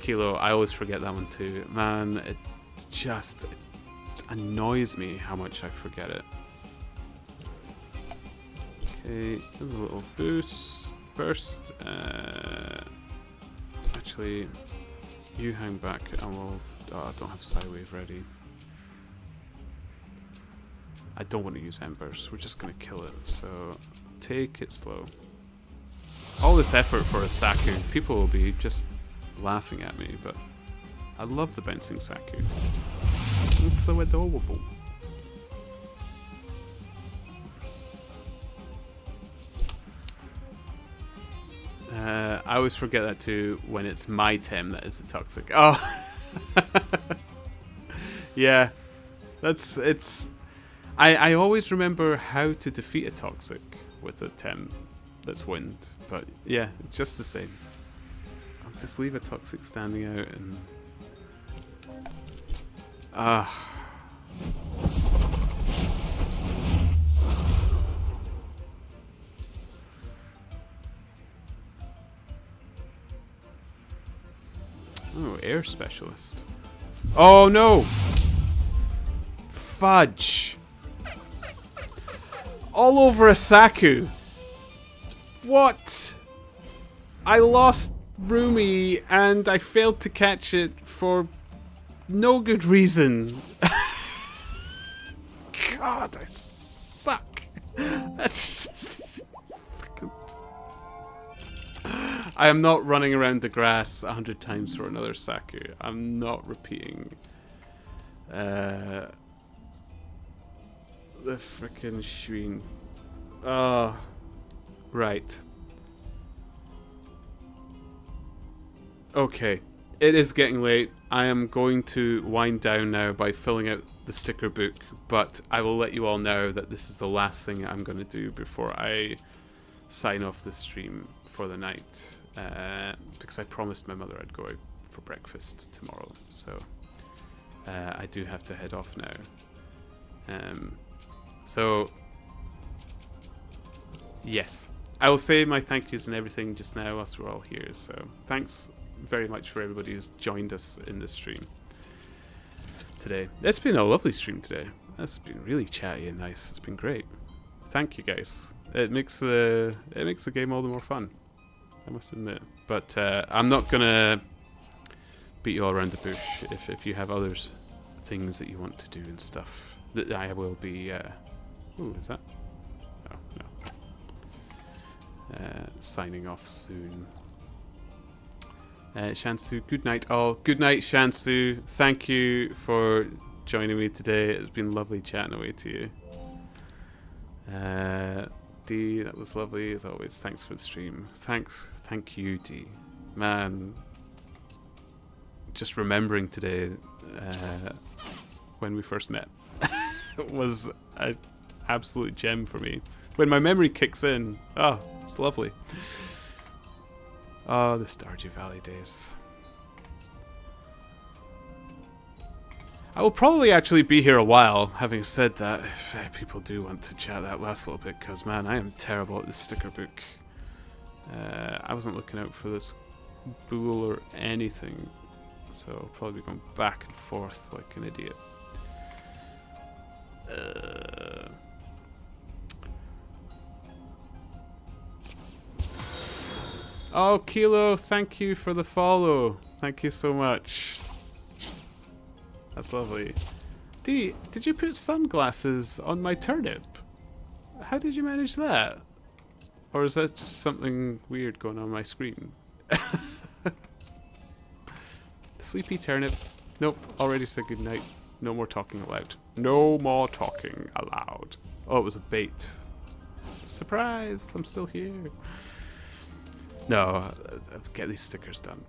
Kilo, I always forget that one too. Man, it just... annoys me how much I forget it. Okay, a little burst. Actually, you hang back and we'll... Oh, I don't have Psywave ready. I don't want to use Embers, we're just going to kill it, so take it slow. All this effort for a Saku, people will be just laughing at me, but I love the bouncing Saku. It's so adorable. I always forget that too when it's my Tem that is the toxic. Oh! Yeah, it's... I always remember how to defeat a toxic with a Tem that's wind, but yeah, just the same. I'll just leave a toxic standing out and... Oh, air specialist. Oh no! Fudge! All over a Saku! What? I lost Rumi and I failed to catch it for no good reason. God, I suck. That's just... I am not running around the grass 100 times for another Saku. I'm not repeating the frickin' Shuin. Oh, right. Okay, it is getting late. I am going to wind down now by filling out the sticker book, but I will let you all know that this is the last thing I'm going to do before I sign off the stream for the night, because I promised my mother I'd go out for breakfast tomorrow, so I do have to head off now. So yes, I will say my thank yous and everything just now whilst we're all here, so thanks very much for everybody who's joined us in this stream today. It's been a lovely stream today. It's been really chatty and nice. It's been great. Thank you guys. It makes the game all the more fun, I must admit. But I'm not gonna beat you all around the bush. If you have others things that you want to do and stuff, that I will be. Ooh, is that? Oh no. Signing off soon. Shansu, good night all. Good night, Shansu. Thank you for joining me today. It's been lovely chatting away to you. D, that was lovely as always. Thanks for the stream. Thank you, D. Man, just remembering today when we first met was an absolute gem for me. When my memory kicks in, oh, it's lovely. Oh, the Stardew Valley days. I will probably actually be here a while, having said that, if people do want to chat that last little bit, because man, I am terrible at this sticker book. I wasn't looking out for this bool or anything, so I'll probably be going back and forth like an idiot. Oh, Kilo, thank you for the follow. Thank you so much. That's lovely. D, did you put sunglasses on my turnip? How did you manage that? Or is that just something weird going on my screen? Sleepy turnip. Nope, already said goodnight. No more talking aloud. No more talking aloud. Oh, it was a bait. Surprise, I'm still here. No, I'll get these stickers done.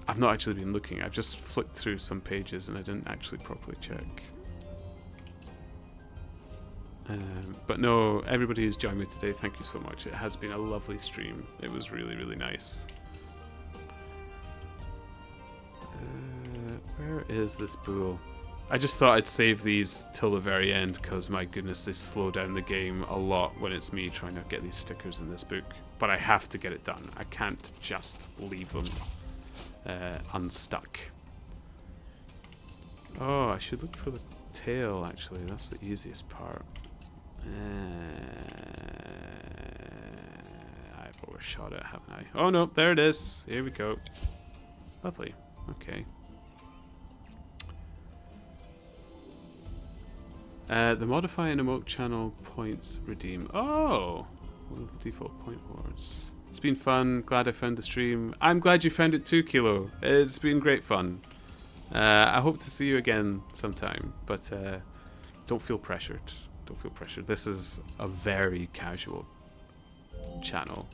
I've not actually been looking. I've just flicked through some pages and I didn't actually properly check. But no, everybody who's joined me today, thank you so much. It has been a lovely stream. It was really, really nice. Where is this bull? I just thought I'd save these till the very end because my goodness, they slow down the game a lot when it's me trying to get these stickers in this book. But I have to get it done. I can't just leave them unstuck. Oh, I should look for the tail, actually. That's the easiest part. I've overshot it, haven't I? Oh no, there it is. Here we go. Lovely. Okay. The modify and emote channel points redeem. Oh! One of the default point rewards. It's been fun. Glad I found the stream. I'm glad you found it too, Kilo. It's been great fun. I hope to see you again sometime, but don't feel pressured. Don't feel pressured. This is a very casual channel.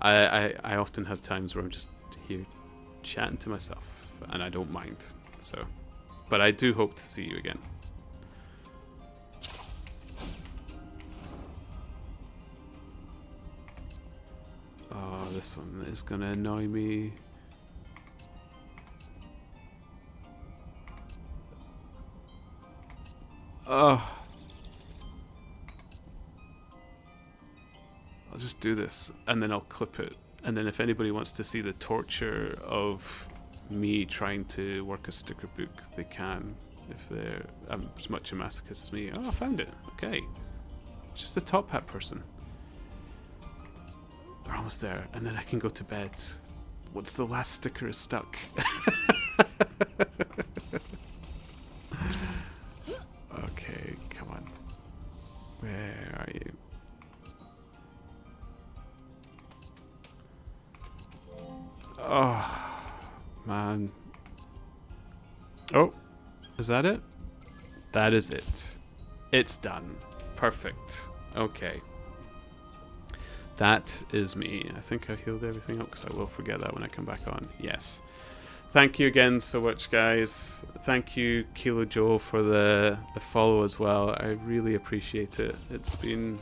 I often have times where I'm just here chatting to myself, and I don't mind. So, but I do hope to see you again. Oh, this one is gonna annoy me. Oh. I'll just do this, and then I'll clip it. And then if anybody wants to see the torture of me trying to work a sticker book, they can. If they're as much a masochist as me. Oh, I found it. Okay. Just the top hat person. We're almost there, and then I can go to bed. Once the last sticker is stuck. Okay, come on. Where are you? Oh, man. Oh, is that it? That is it. It's done. Perfect. Okay. That is me. I think I healed everything up because I will forget that when I come back on. Yes. Thank you again so much, guys. Thank you, Kilo Joe, for the follow as well. I really appreciate it. It's been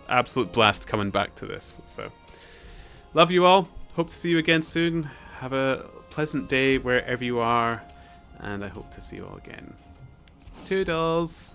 absolute blast coming back to this. So, love you all. Hope to see you again soon. Have a pleasant day wherever you are, and I hope to see you all again. Toodles!